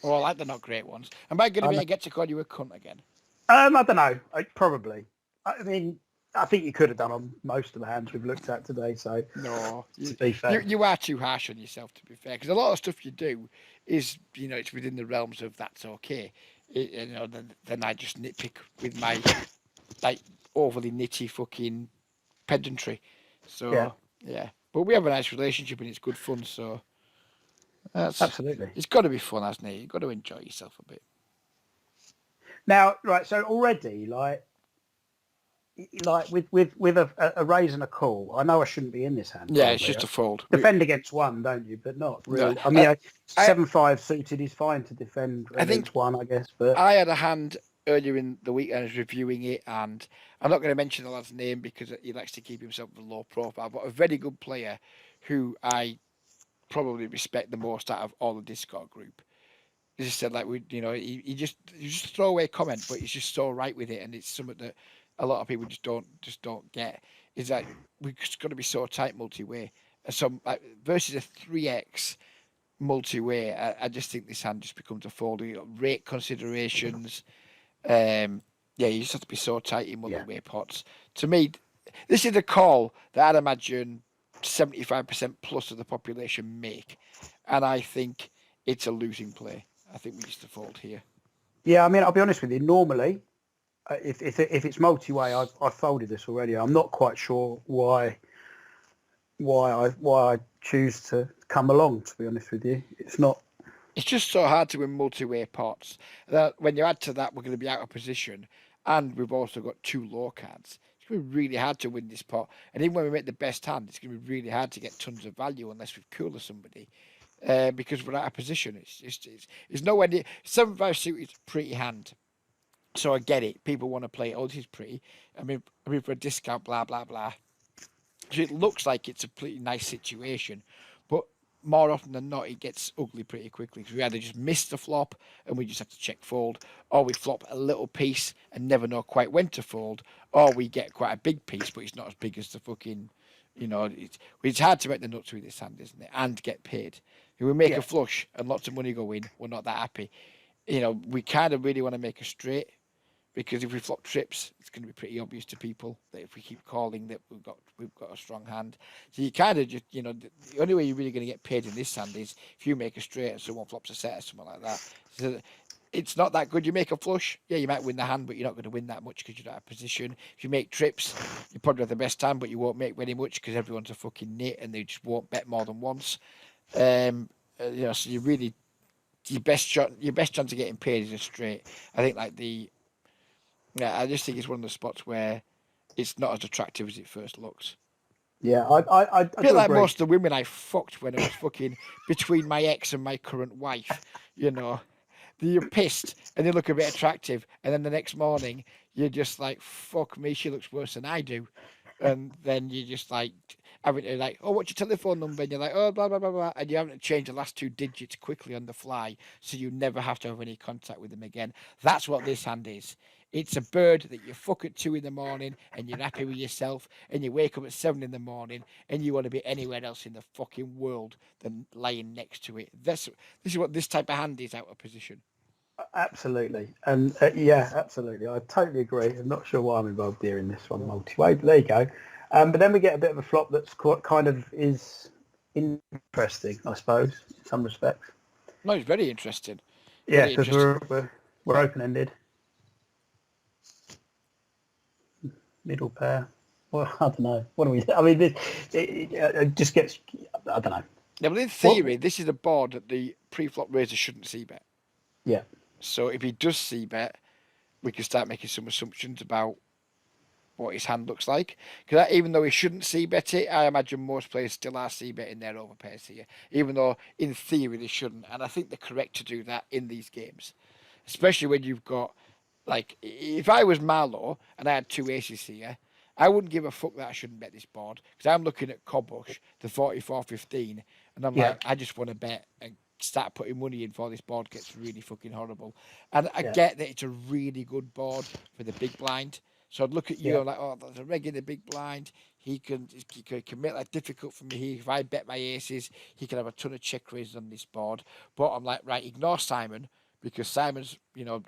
Oh, I like the not great ones. Am I going to be able to get to call you a cunt again? I don't know. Probably. I mean, I think you could have done on most of the hands we've looked at today. So no, to be fair, you are too harsh on yourself. To be fair, because a lot of stuff you do is it's within the realms of that's okay. Then I just nitpick with my overly nitty fucking pedantry. So yeah, but we have a nice relationship and it's good fun. So absolutely, it's got to be fun, hasn't it? You've got to enjoy yourself a bit. Now, right, so already, with a raise and a call, I know I shouldn't be in this hand. Yeah, it's just a fold. Defend against one, don't you? But not really. No. I mean, 7-5 suited is fine to defend against one, I guess. But I had a hand earlier in the week I was reviewing it, and I'm not going to mention the lad's name because he likes to keep himself a low profile, but a very good player who I probably respect the most out of all the Discord group. He just said like he just throw away comment, but he's just so right with it, and it's something that a lot of people just don't get. Is that we've just got to be so tight multi-way, and so like, versus a 3x multi-way, I just think this hand just becomes a fold. You know, rate considerations, yeah, you just have to be so tight in Yeah. multi-way pots. To me, this is a call that I'd imagine 75% plus of the population make, and I think it's a losing play. I think we just default here. Yeah, I mean, I'll be honest with you. Normally, if it's multi-way, I've folded this already. I'm not quite sure why I choose to come along. To be honest with you, it's not. It's just so hard to win multi-way pots. That when you add to that, we're going to be out of position, and we've also got two low cards. It's going to be really hard to win this pot. And even when we make the best hand, it's going to be really hard to get tons of value unless we've cooler somebody. Because we're out of position. It's nowhere near. 7-5 suited is a pretty hand. So I get it. People want to play, oh, this is pretty. I mean, for a discount, blah, blah, blah. So it looks like it's a pretty nice situation. But more often than not, it gets ugly pretty quickly. Because we either just miss the flop and we just have to check fold, or we flop a little piece and never know quite when to fold, or we get quite a big piece, but it's not as big as the fucking. It's hard to make the nuts with this hand, isn't it? And get paid. If we make Yeah, a flush and lots of money go in, we're not that happy. We kind of really want to make a straight because if we flop trips, it's going to be pretty obvious to people that if we keep calling that we've got a strong hand. So you kind of just the only way you're really going to get paid in this hand is if you make a straight and someone flops a set or something like that. So it's not that good. You make a flush, yeah, you might win the hand, but you're not going to win that much because you don't have position. If you make trips, you probably have the best hand, but you won't make very much because everyone's a fucking nit and they just won't bet more than once. So you really your best chance of getting paid is a straight. I think I just think it's one of the spots where it's not as attractive as it first looks. yeah, I A bit do like agree. most of the women I fucked when I was fucking between my ex and my current wife. You know, you're pissed and they look a bit attractive, and then the next morning you're just like, "Fuck me, she looks worse than I do," and then you just like having to like, "Oh, what's your telephone number?" And you're like, "Oh, blah blah blah blah," and you haven't changed the last two digits quickly on the fly, so you never have to have any contact with them again. That's what this hand is. It's a bird that you fuck at 2 in the morning and you're happy with yourself, and you wake up at 7 in the morning and you want to be anywhere else in the fucking world than lying next to it. This is what this type of hand is out of position. Absolutely, and yeah, absolutely. I totally agree. I'm not sure why I'm involved here in this one multi-way, but there you go. But then we get a bit of a flop that's quite, kind of is interesting, I suppose, in some respects. No, it's very interesting. Yeah, Very because interesting. we're open-ended, middle pair. Well, I don't know. What do we? I mean, it just gets. I don't know. Now, but in What? theory, this is a board that the pre-flop raiser shouldn't see bet. Yeah, So if he does see bet, we can start making some assumptions about what his hand looks like. Because even though he shouldn't see bet it, I imagine most players still are see betting their overpairs here. Even though in theory they shouldn't, and I think they're correct to do that in these games, especially when you've got like if I was Marlowe and I had two aces here. I wouldn't give a fuck that I shouldn't bet this board because I'm looking at Kobush, the 44-15, and I'm yeah, like, I just want to bet and start putting money in before this board gets really fucking horrible. And I yeah, get that it's a really good board for the big blind. So I'd look at you yeah, and like, oh, there's a reg in the big blind. He can make that difficult for me here. If I bet my aces, he can have a ton of check raises on this board. But I'm like, right, ignore Simon because Simon's,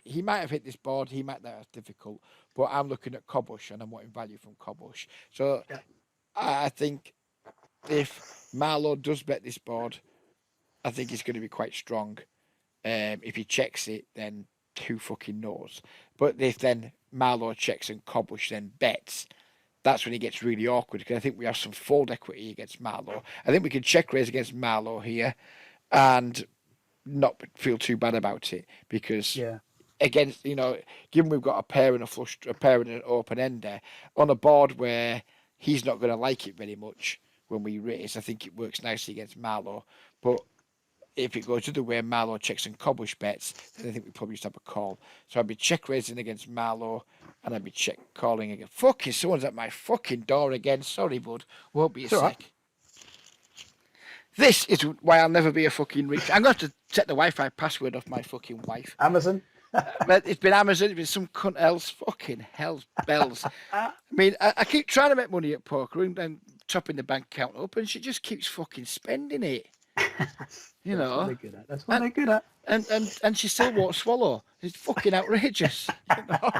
he might have hit this board. He might not have difficult. But I'm looking at Kobush and I'm wanting value from Kobush. So yeah. I think if Marlowe does bet this board, I think he's going to be quite strong. If he checks it, then who fucking knows? But if then Marlowe checks and Kobush then bets, that's when it gets really awkward because I think we have some fold equity against Marlowe. I think we can check raise against Marlowe here and not feel too bad about it because Yeah. against given we've got a pair and a pair and an open ender on a board where he's not going to like it very much when we raise. I think it works nicely against Marlowe, but if it goes the other way, Marlow checks and Cobbush bets, then I think we probably just have a call. So I'd be check raising against Marlow, and I'd be check calling again. Fucking someone's at my fucking door again. Sorry, bud. Won't be a It's all right. sec. This is why I'll never be a fucking rich. I'm going to have to set the Wi-Fi password off my fucking wife. Amazon. But it's been Amazon, it's been some cunt else. Fucking hell's bells. I mean, I keep trying to make money at poker and topping the bank account up, and she just keeps fucking spending it. You That's what know, they're good at. That's what they're good at. and she still won't swallow. It's fucking outrageous. You know?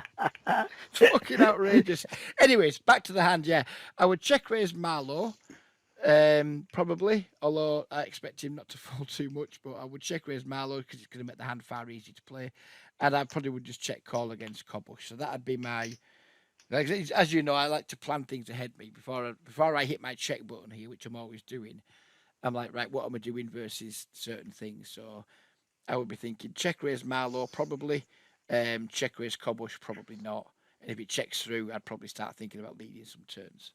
It's fucking outrageous. Anyways, back to the hand. Yeah, I would check raise Marlow. Probably, although I expect him not to fold too much, but I would check raise Marlow because it's going to make the hand far easier to play, and I probably would just check call against Cobbush. So that'd be my, like, as you know, I like to plan things ahead me before I hit my check button here, which I'm always doing. I'm like, right, what am I doing versus certain things? So I would be thinking check raise Marlow probably, check raise Cobbush probably not, and if it checks through, I'd probably start thinking about leading some turns.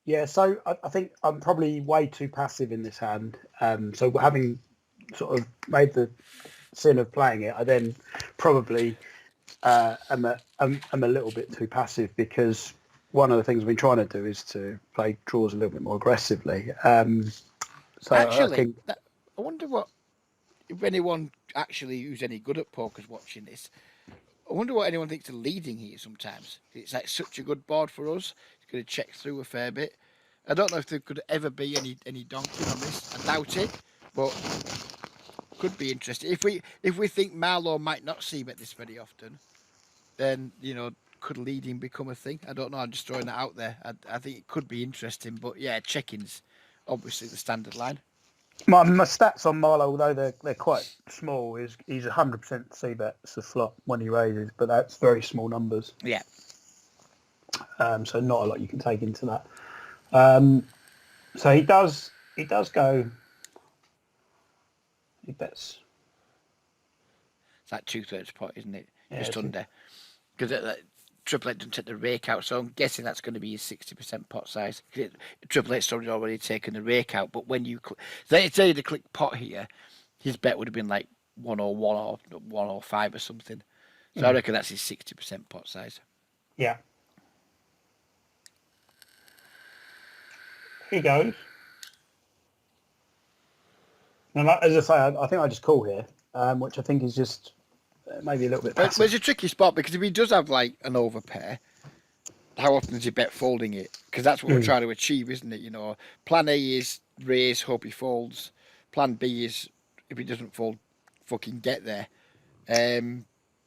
Yeah, so I think I'm probably way too passive in this hand. So having sort of made the sin of playing it, I then probably am a little bit too passive because one of the things I've been trying to do is to play draws a little bit more aggressively. So Actually, I wonder what if anyone actually who's any good at poker's watching this. I wonder what anyone thinks of leading here sometimes. It's like such a good board for us. It's going to check through a fair bit. I don't know if there could ever be any donking on this. I doubt it, but could be interesting. If we think Marlow might not see bet this very often, then could leading become a thing? I don't know. I'm just throwing that out there. I think it could be interesting, but yeah, check-ins obviously the standard line. my stats on Marlow, although they're quite small, is he's 100% C bets the flop when he raises, but that's very small numbers. Yeah. So not a lot you can take into that. So he does go. He bets. It's like 2/3 pot, isn't it? Yeah, Just under. Because Triple Eight doesn't take the rake out, so I'm guessing that's going to be his 60% pot size. Triple Eight's already taken the rake out, but when you say to click pot here, his bet would have been like 101 or 105 or something. So I reckon that's his 60% pot size. Yeah. He goes. And as I say, I think I just call here, which I think is just maybe a little bit passive. But it's a tricky spot because if he does have like an overpair, how often does he bet folding it? Because that's what we're trying to achieve, isn't it? Plan A is raise, hope he folds. Plan B is if he doesn't fold, fucking get there.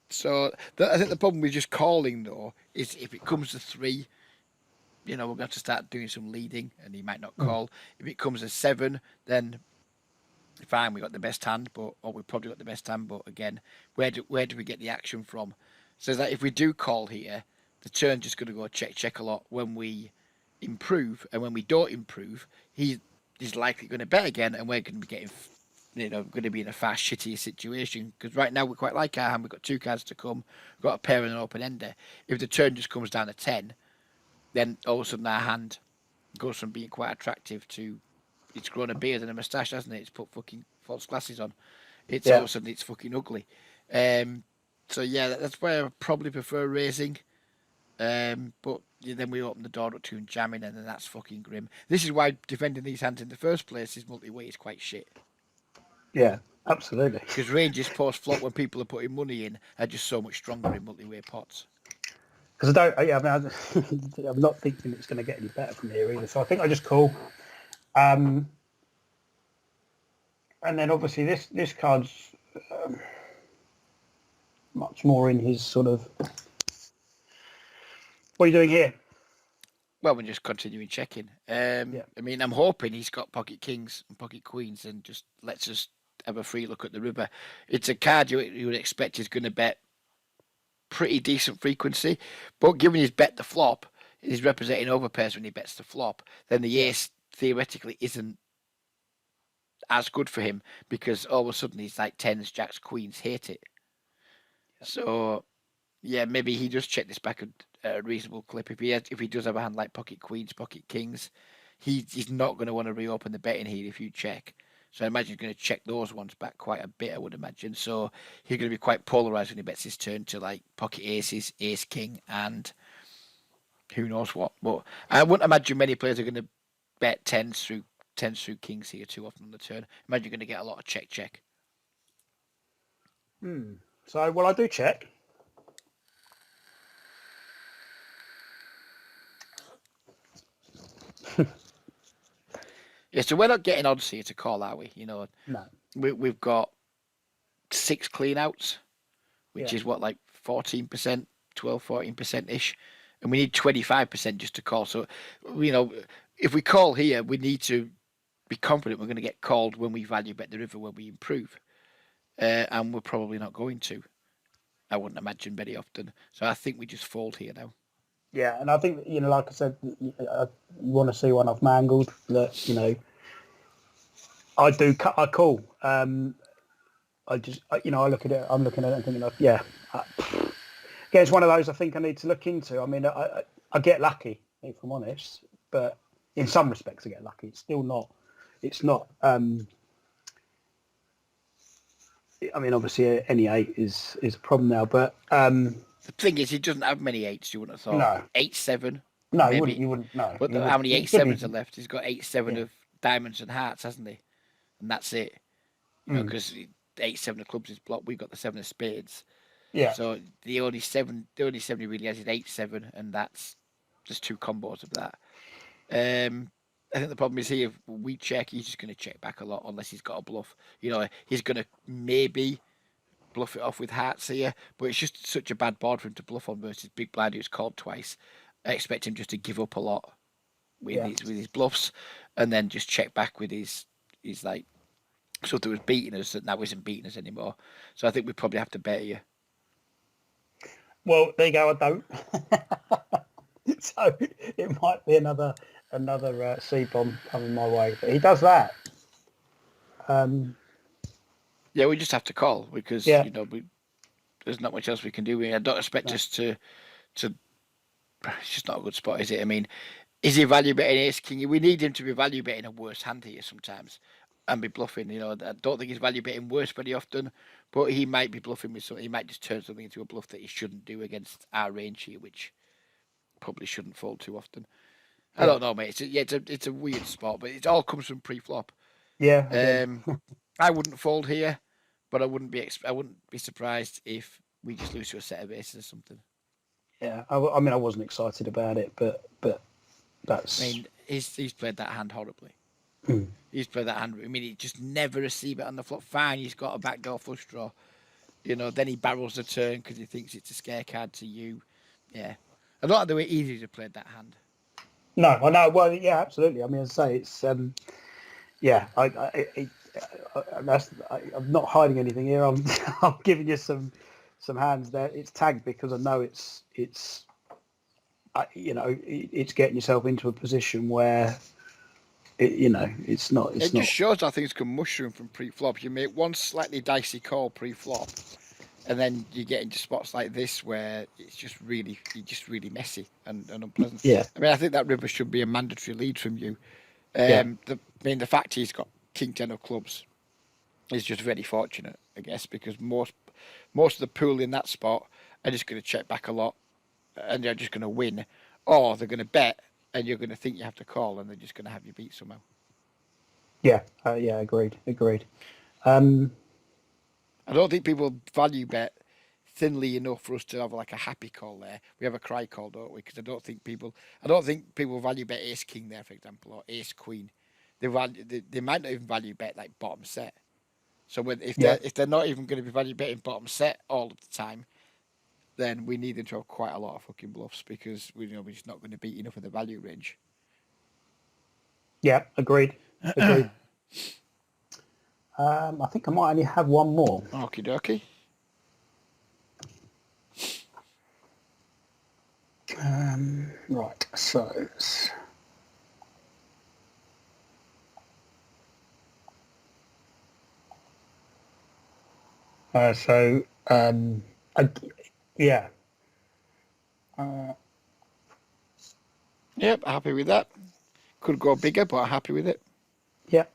So I think the problem with just calling though is if it comes to 3, we're going to have to start doing some leading, and he might not call. If it comes to 7, then fine, we got the best hand, or we probably got the best hand, but again, where do we get the action from? So that if we do call here, the turn's just going to go check a lot when we improve, and when we don't improve, he's likely going to bet again, and we're going to be getting, going to be in a far shittier situation. Because right now we quite like our hand. We've got 2 cards to come, we've got a pair and an open ender. If the turn just comes down to 10, then all of a sudden our hand goes from being quite attractive to it's grown a beard and a moustache, hasn't it? It's put fucking false glasses on. All of a sudden it's fucking ugly. So yeah, that's why I probably prefer raising. But then we open the door up to jamming, and then that's fucking grim. This is why defending these hands in the first place is multi-way is quite shit. Yeah, absolutely. Because ranges post flop when people are putting money in are just so much stronger in multi-way pots. Because I'm not thinking it's going to get any better from here either. So I think I just call. And then obviously this card's much more in his sort of. What are you doing here? Well, we're just continuing checking. I mean, I'm hoping he's got pocket kings and pocket queens and just lets us have a free look at the river. It's a card you would expect is going to bet pretty decent frequency, but given he's bet the flop, he's representing overpairs when he bets the flop, then the ace theoretically isn't as good for him because all of a sudden he's like 10s, jacks, queens, hate it. So yeah, maybe he does check this back at a reasonable clip. If he does have a hand like pocket queens, pocket kings, he's not going to want to reopen the betting here if you check, So I imagine he's going to check those ones back quite a bit, I would imagine. So he's going to be quite polarised when he bets his turn to like pocket aces, ace king, and who knows what. But I wouldn't imagine many players are going to bet tens through kings here too often on the turn. Imagine you're going to get a lot of check. So, well, I do check. Yeah, so we're not getting odds here to call, are we? No. We've got 6 clean outs, which Yeah. is what, like 14%, 12, 14% ish. And we need 25% just to call. So, if we call here, we need to be confident we're going to get called when we value bet the river when we improve. And we're probably not going to. I wouldn't imagine very often. So I think we just fold here now. Yeah, and I think, like I said, you want to see one off mangled. That I call. I look at it. I'm looking at it and thinking, like, yeah, again, it's one of those I think I need to look into. I mean, I get lucky, if I'm honest, but in some respects I get lucky. It's still not. It's not. I mean, obviously, any 8 is a problem now, but the thing is, he doesn't have many 8s. You wouldn't have thought. No. 8-7. No, maybe. you wouldn't. No. But how many 8-7s are left? He's got 8-7 of diamonds and hearts, hasn't he? And that's it. Because 8-7 of clubs is blocked. We've got the 7 of spades. Yeah. So the only 7 he really has is 8-7, and that's just 2 combos of that. I think the problem is here, if we check, he's just going to check back a lot unless he's got a bluff. He's going to maybe bluff it off with hearts here, but it's just such a bad board for him to bluff on versus big blind who's called twice. I expect him just to give up a lot with his bluffs, and then just check back with his like stuff that was beating us that now isn't beating us anymore. So I think we probably have to bet here. Well, there you go. I don't. So it might be another seed bomb coming my way, but he does that. Yeah, we just have to call because there's not much else we can do. I don't expect us to. It's just not a good spot, is it? I mean, is he value betting ace king? We need him to be value betting a worse hand here sometimes and be bluffing. I don't think he's value betting worse very often, but he might be bluffing with something. He might just turn something into a bluff that he shouldn't do against our range here, which probably shouldn't fold too often. I don't know, mate. It's a weird spot, but it all comes from pre-flop. Yeah. I wouldn't fold here, but I wouldn't be surprised if we just lose to a set of aces or something. Yeah, I mean, I wasn't excited about it, but that's. I mean, he's played that hand horribly. He's played that hand. I mean, he just never receive it on the flop. Fine, he's got a backdoor flush draw. Then he barrels the turn because he thinks it's a scare card to you. Yeah, I don't like the way either to play that hand. No, I know. Well, yeah, absolutely. I mean, as I say, it's yeah. I'm not hiding anything here. I'm giving you some hands there. It's tagged because I know it's getting yourself into a position where it's not. It just shows how things can mushroom from pre-flop. You make one slightly dicey call pre-flop, and then you get into spots like this where it's just really messy and unpleasant. Yeah. I mean, I think that river should be a mandatory lead from you. The fact he's got king 10 of clubs is just very fortunate, I guess, because most of the pool in that spot are just going to check back a lot, and they're just going to win, or they're going to bet, and you're going to think you have to call, and they're just going to have you beat somehow. Yeah, agreed. I don't think people value bet thinly enough for us to have like a happy call there. We have a cry call, don't we? Because I don't think people value bet ace king there, for example, or ace queen. They might not even value bet like bottom set. So if they're not even going to be value betting bottom set all of the time, then we need them to have quite a lot of fucking bluffs because we're just not going to beat enough of the value range. Yeah, agreed. I think I might only have one more. Okie dokie. Right, so yeah. Yep, happy with that. Could go bigger, but happy with it. Yeah.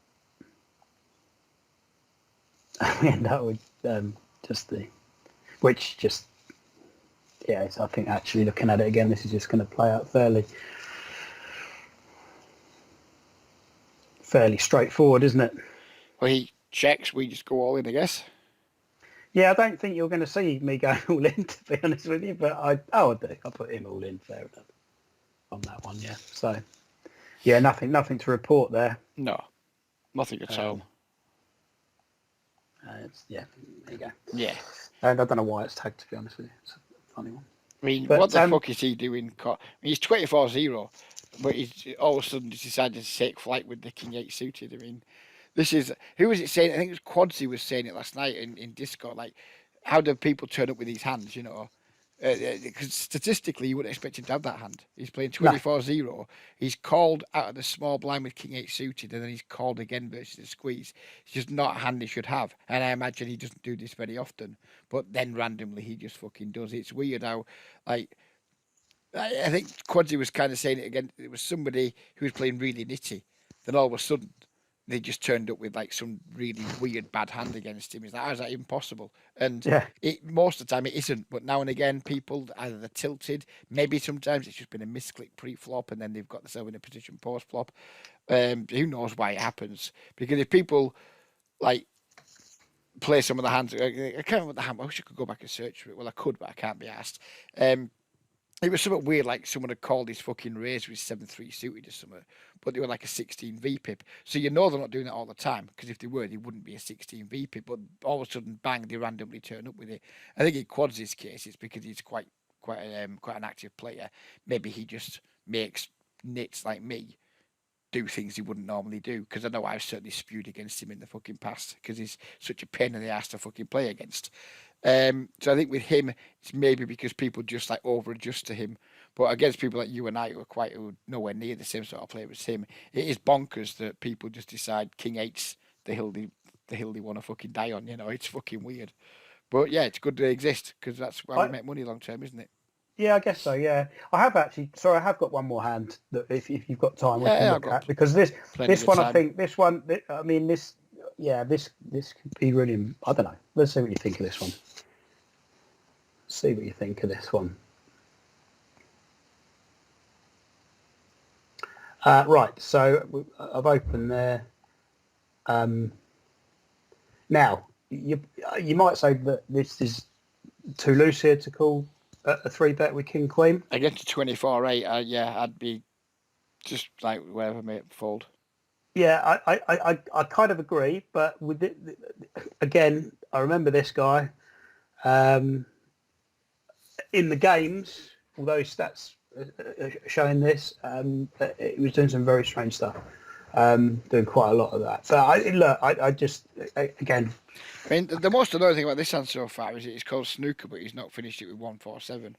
we end up with just the, which just, yeah, I think actually looking at it again, this is just going to play out fairly straightforward, isn't it? Well, he checks, we just go all in, I guess. Yeah, I don't think you're going to see me going all in, to be honest with you, but I do. I put him all in, fair enough, on that one, yeah. So, yeah, nothing to report there. No, nothing at all. Yeah, there you go. Yeah. And I don't know why it's tagged, to be honest with you. It's a funny one. I mean, But, what the fuck is he doing? I mean, he's 24-0, but he's all of a sudden just decided to take flight with the King 8 suited. I mean, this is, who was it saying? I think it was Quadsy was saying it last night in Discord. Like, how do people turn up with these hands, you know? Because statistically, you wouldn't expect him to have that hand. He's playing No. 24-0. He's called out of the small blind with King 8 suited, and then he's called again versus the squeeze. It's just not a hand he should have. And I imagine he doesn't do this very often. But then randomly, he just fucking does. It's weird how, like, I think Quadsy was kind of saying it again. It was somebody who was playing really nitty. Then all of a sudden, they just turned up with like some really weird bad hand against him. He's like, how is that even possible? And Yeah. it most of the time it isn't. But now and again, people either they're tilted, maybe sometimes it's just been a misclick pre-flop, and then they've got themselves in a position post-flop. Who knows why it happens? Because if people like play some of the hands, I can't remember the hand. I wish I could go back and search for it. Well, I could, but I can't be asked. It was something weird, like someone had called his fucking raise with 7-3 suited or something, but they were like a 16 VPIP. So you know they're not doing it all the time, because if they were, they wouldn't be a 16 VPIP. But all of a sudden, bang, they randomly turn up with it. I think in Quads' case, it's because he's quite an active player. Maybe he just makes nits like me do things he wouldn't normally do. Because I know I've certainly spewed against him in the fucking past, because he's such a pain in the ass to fucking play against. So I think with him, it's maybe because people just like over adjust to him. But against people like you and I, who are nowhere near the same sort of player as him, it is bonkers that people just decide King 8's the hill they want to fucking die on. You know, it's fucking weird. But yeah, it's good to exist, because that's why we make money long term, isn't it? Yeah, I guess so. Yeah, I have actually. Sorry, I have got one more hand that if you've got time, we can look at, because this one, I think this one. I mean, this could be really. I don't know. Let's see what you think of this one. See what you think of this one. Right. So I've opened there. Now you might say that this is too loose here to call a 3-bet with King Queen. Against a 24-8, yeah, I'd be just like wherever may it fold. Yeah, I kind of agree, but with it, again, I remember this guy in the games. Although his stats are showing this, he was doing some very strange stuff, doing quite a lot of that. But I just again. I mean, the most annoying thing about this hand so far is it's called snooker, but he's not finished it with 147.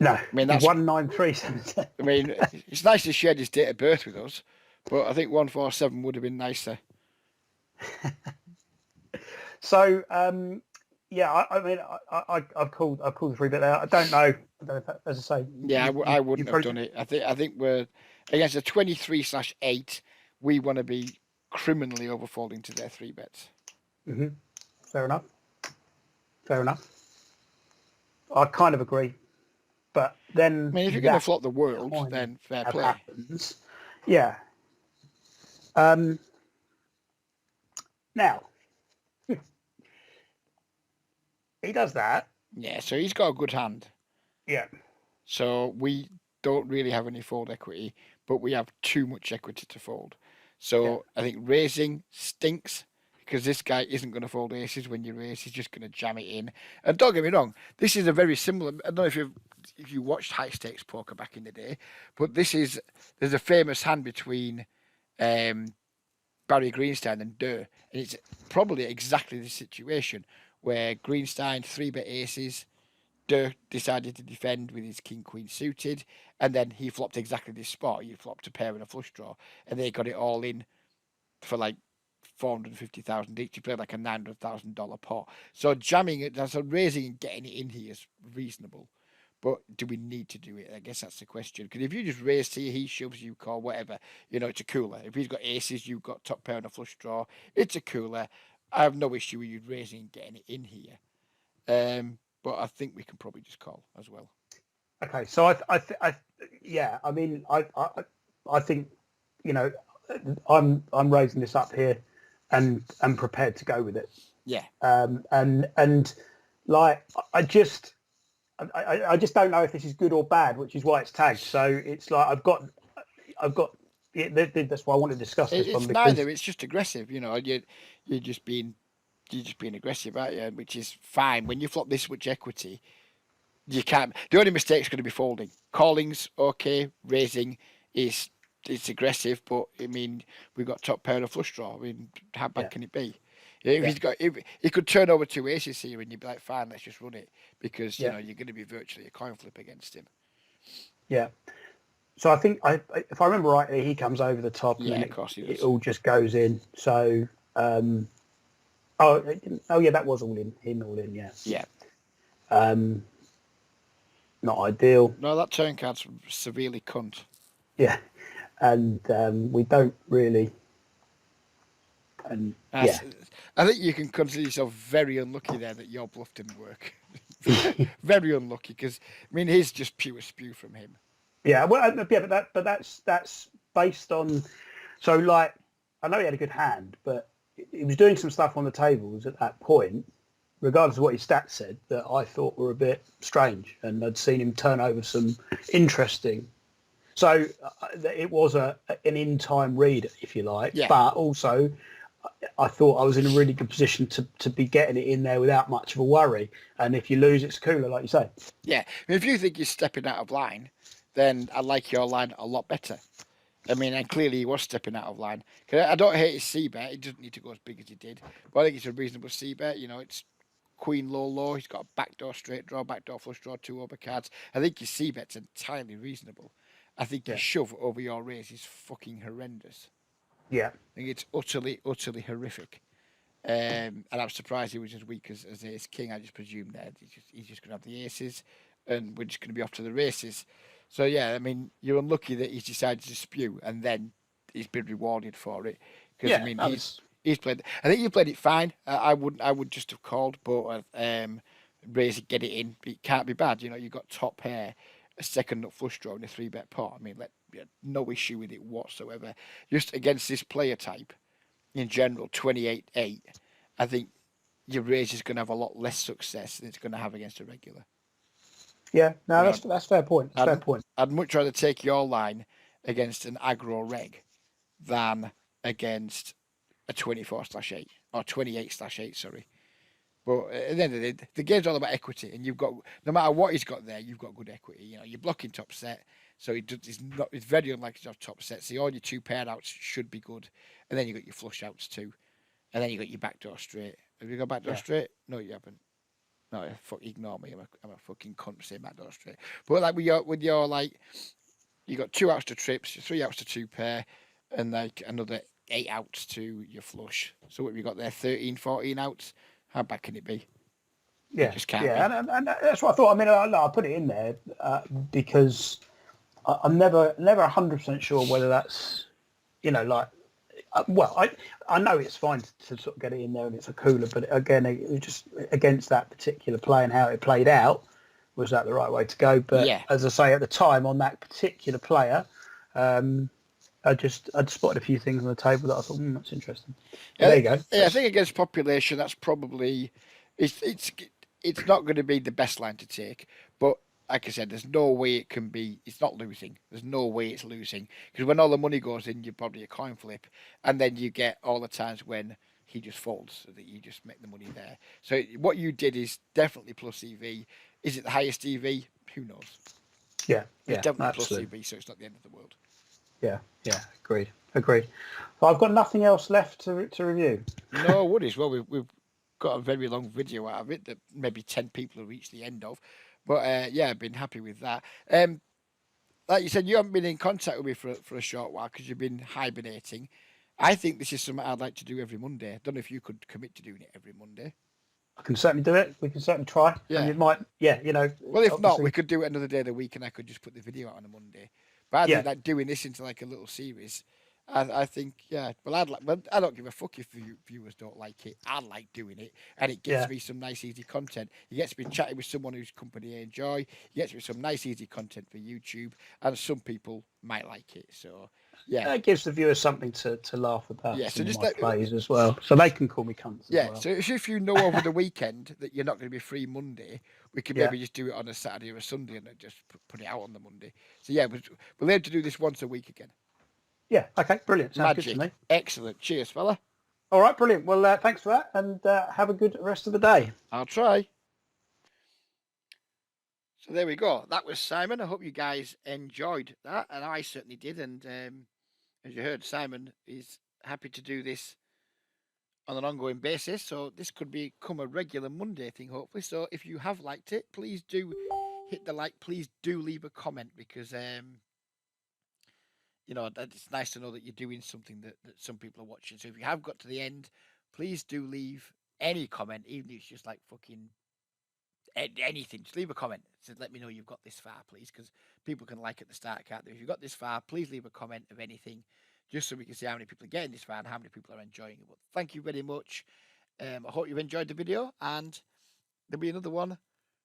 No, I mean that's 19377. I mean, it's nice to share his date of birth with us, but I think 147 would have been nicer. So, yeah, I mean, I've called the 3-bet there. I don't know if that, as I say. Yeah, I wouldn't have done it. I think we're against a 23/8. We want to be criminally overfolding to their 3-bets. Mm-hmm. Fair enough. I kind of agree, but then I mean, if you're going to flop the world, then fair play. Happens. Yeah. Now he does that. Yeah, so he's got a good hand. Yeah. So we don't really have any fold equity, but we have too much equity to fold. So yeah. I think raising stinks, because this guy isn't going to fold aces when you raise. He's just going to jam it in. And don't get me wrong, this is a very similar. I don't know if you watched high stakes poker back in the day, but there's a famous hand between Barry Greenstein and Durr, and it's probably exactly the situation where Greenstein 3-bet aces, Durr decided to defend with his king queen suited, and then he flopped exactly this spot. He flopped a pair and a flush draw, and they got it all in for like 450,000 each. He played like a $900,000 pot. So jamming it, so raising and getting it in here is reasonable. But do we need to do it? I guess that's the question. Because if you just raise to you, he shoves, you call, whatever, it's a cooler. If he's got aces, you've got top pair and a flush draw, it's a cooler. I have no issue with you raising and getting it in here. But I think we can probably just call as well. Okay, so yeah, I mean, I think, you know, I'm raising this up here, and I'm prepared to go with it. Yeah. And like, I just don't know if this is good or bad, which is why it's tagged. So it's like I've got. Yeah, that's why I want to discuss this It's one, because neither. It's just aggressive. You're just being aggressive, aren't you? Which is fine. When you flop this much equity, you can't. The only mistake is going to be folding. Calling's okay. Raising is it's aggressive, but I mean we've got top pair of flush draw. I mean, how bad yeah, can it be? If he's got, if he could turn over two aces here, and you'd be like, fine, let's just run it, because yeah, you're going to be virtually a coin flip against him. yeah. So I think if I remember rightly, he comes over the top, and Yeah, then of course he it does. all just goes in. So oh yeah, that was all in. Him all in. Yeah. Yeah. Um, Not ideal. No, that turn card's severely cunt. Yeah, and we don't really. And yeah, I think you can consider yourself very unlucky there that your bluff didn't work. Very unlucky, because I mean, he's just pure spew from him. yeah. Well, yeah, but that's based on. So like, I know he had a good hand, but he was doing some stuff on the tables at that point, regardless of what his stats said, that I thought were a bit strange, and I'd seen him turn over some interesting. So it was an in-time read, if you like, Yeah. but also I thought I was in a really good position to be getting it in there without much of a worry. And if you lose, it's cooler, like you say. Yeah. I mean, if you think you're stepping out of line, then I like your line a lot better. I mean, and clearly he was stepping out of line. Cause I don't hate his c-bet. He doesn't need to go as big as he did. But I think it's a reasonable c-bet. It's queen low low. He's got a backdoor straight draw, backdoor flush draw, two overcards. I think his c-bet's entirely reasonable. I think Yeah. his shove over your raise is fucking horrendous. Yeah. I think it's utterly, utterly horrific. And I'm surprised he was as weak as ace king. I just presumed that he's just going to have the aces, and we're just going to be off to the races. So yeah, I mean, you're unlucky that he's decided to spew, and then he's been rewarded for it. Because I Yeah. mean, he's played. I think you played it fine. I would just have called, but raise it, get it in. It can't be bad. You've got top pair, a second nut flush draw, and a 3-bet pot. I mean, no issue with it whatsoever. Just against this player type in general, 28-8, I think your raise is going to have a lot less success than it's going to have against a regular. Yeah. No, that's fair point. That's fair point. I'd much rather take your line against an aggro reg than against a 24/8 or 28/8. Sorry. But at the end of the day, the game's all about equity, and you've got, no matter what he's got there, you've got good equity. You're blocking top set, so it's very unlikely to have top set. So all your two pair outs should be good, and then you got your flush outs too, and then you got your backdoor straight. Have you got backdoor straight? No, you haven't. No, ignore me. I'm a fucking cunt to say backdoor straight. But like with your like, you got 2 outs to trips, 3 outs to two pair, and like another 8 outs to your flush. So what have you got there? 13, 14 outs. How bad can it be? Yeah, it just can't yeah, be. and that's what I thought. I mean, I put it in there because I'm never 100% sure whether that's, like, well, I know it's fine to sort of get it in there and it's a cooler, but again, it was just against that particular play and how it played out, was that the right way to go? But Yeah. as I say, at the time on that particular player, I'd spotted a few things on the table that I thought, that's interesting. Yeah, There you go. Yeah, I think against population, that's probably it's not going to be the best line to take. But like I said, there's no way it can be. It's not losing. There's no way it's losing, because when all the money goes in, you're probably a coin flip, and then you get all the times when he just folds, so that you just make the money there. So what you did is definitely plus EV. Is it the highest EV? Who knows? Yeah, It's definitely absolutely. plus EV, so it's not the end of the world. Yeah, agreed. Well, I've got nothing else left to review. No worries. Well, we've got a very long video out of it that maybe 10 people have reached the end of. But yeah, I've been happy with that. Like you said, you haven't been in contact with me for a short while because you've been hibernating. I think this is something I'd like to do every Monday. I don't know if you could commit to doing it every Monday. I can certainly do it. We can certainly try. Yeah. And it might, Well, if not, we could do it another day of the week and I could just put the video out on a Monday. But I think that doing this into like a little series, I think, yeah. Well, I don't give a fuck if viewers don't like it. I like doing it, and it gets Yeah. me some nice, easy content. It gets me chatting with someone whose company I enjoy. It gets me some nice, easy content for YouTube, and some people might like it. So, yeah, It gives the viewers something to laugh about yeah. So some of just my plays as well. So they can call me cunts as yeah. well. So if you know over the weekend that you're not going to be free Monday, we can Yeah. maybe just do it on a Saturday or a Sunday, and then just put it out on the Monday. So yeah, we'll aim to do this once a week again. Yeah. Okay. Brilliant. Sounds good to Magic, me. excellent. Cheers, fella. All right. Brilliant. Well, thanks for that, and have a good rest of the day. I'll try. So there we go. That was Simon. I hope you guys enjoyed that, and I certainly did. And as you heard, Simon is happy to do this on an ongoing basis. So this could become a regular Monday thing, hopefully. So if you have liked it, please do hit the like. Please do leave a comment because it's nice to know that you're doing something that some people are watching. So if you have got to the end, please do leave any comment, even if it's just like fucking anything. Just leave a comment. So let me know you've got this far, please, because people can like at the start, can't they? If you've got this far, please leave a comment of anything, just so we can see how many people are getting this far and how many people are enjoying it. But thank you very much. I hope you've enjoyed the video, and there'll be another one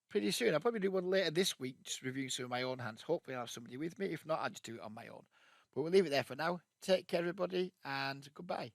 pretty soon. I'll probably do one later this week, just reviewing some of my own hands. Hopefully, I'll have somebody with me. If not, I'll just do it on my own. But we'll leave it there for now. Take care, everybody, and goodbye.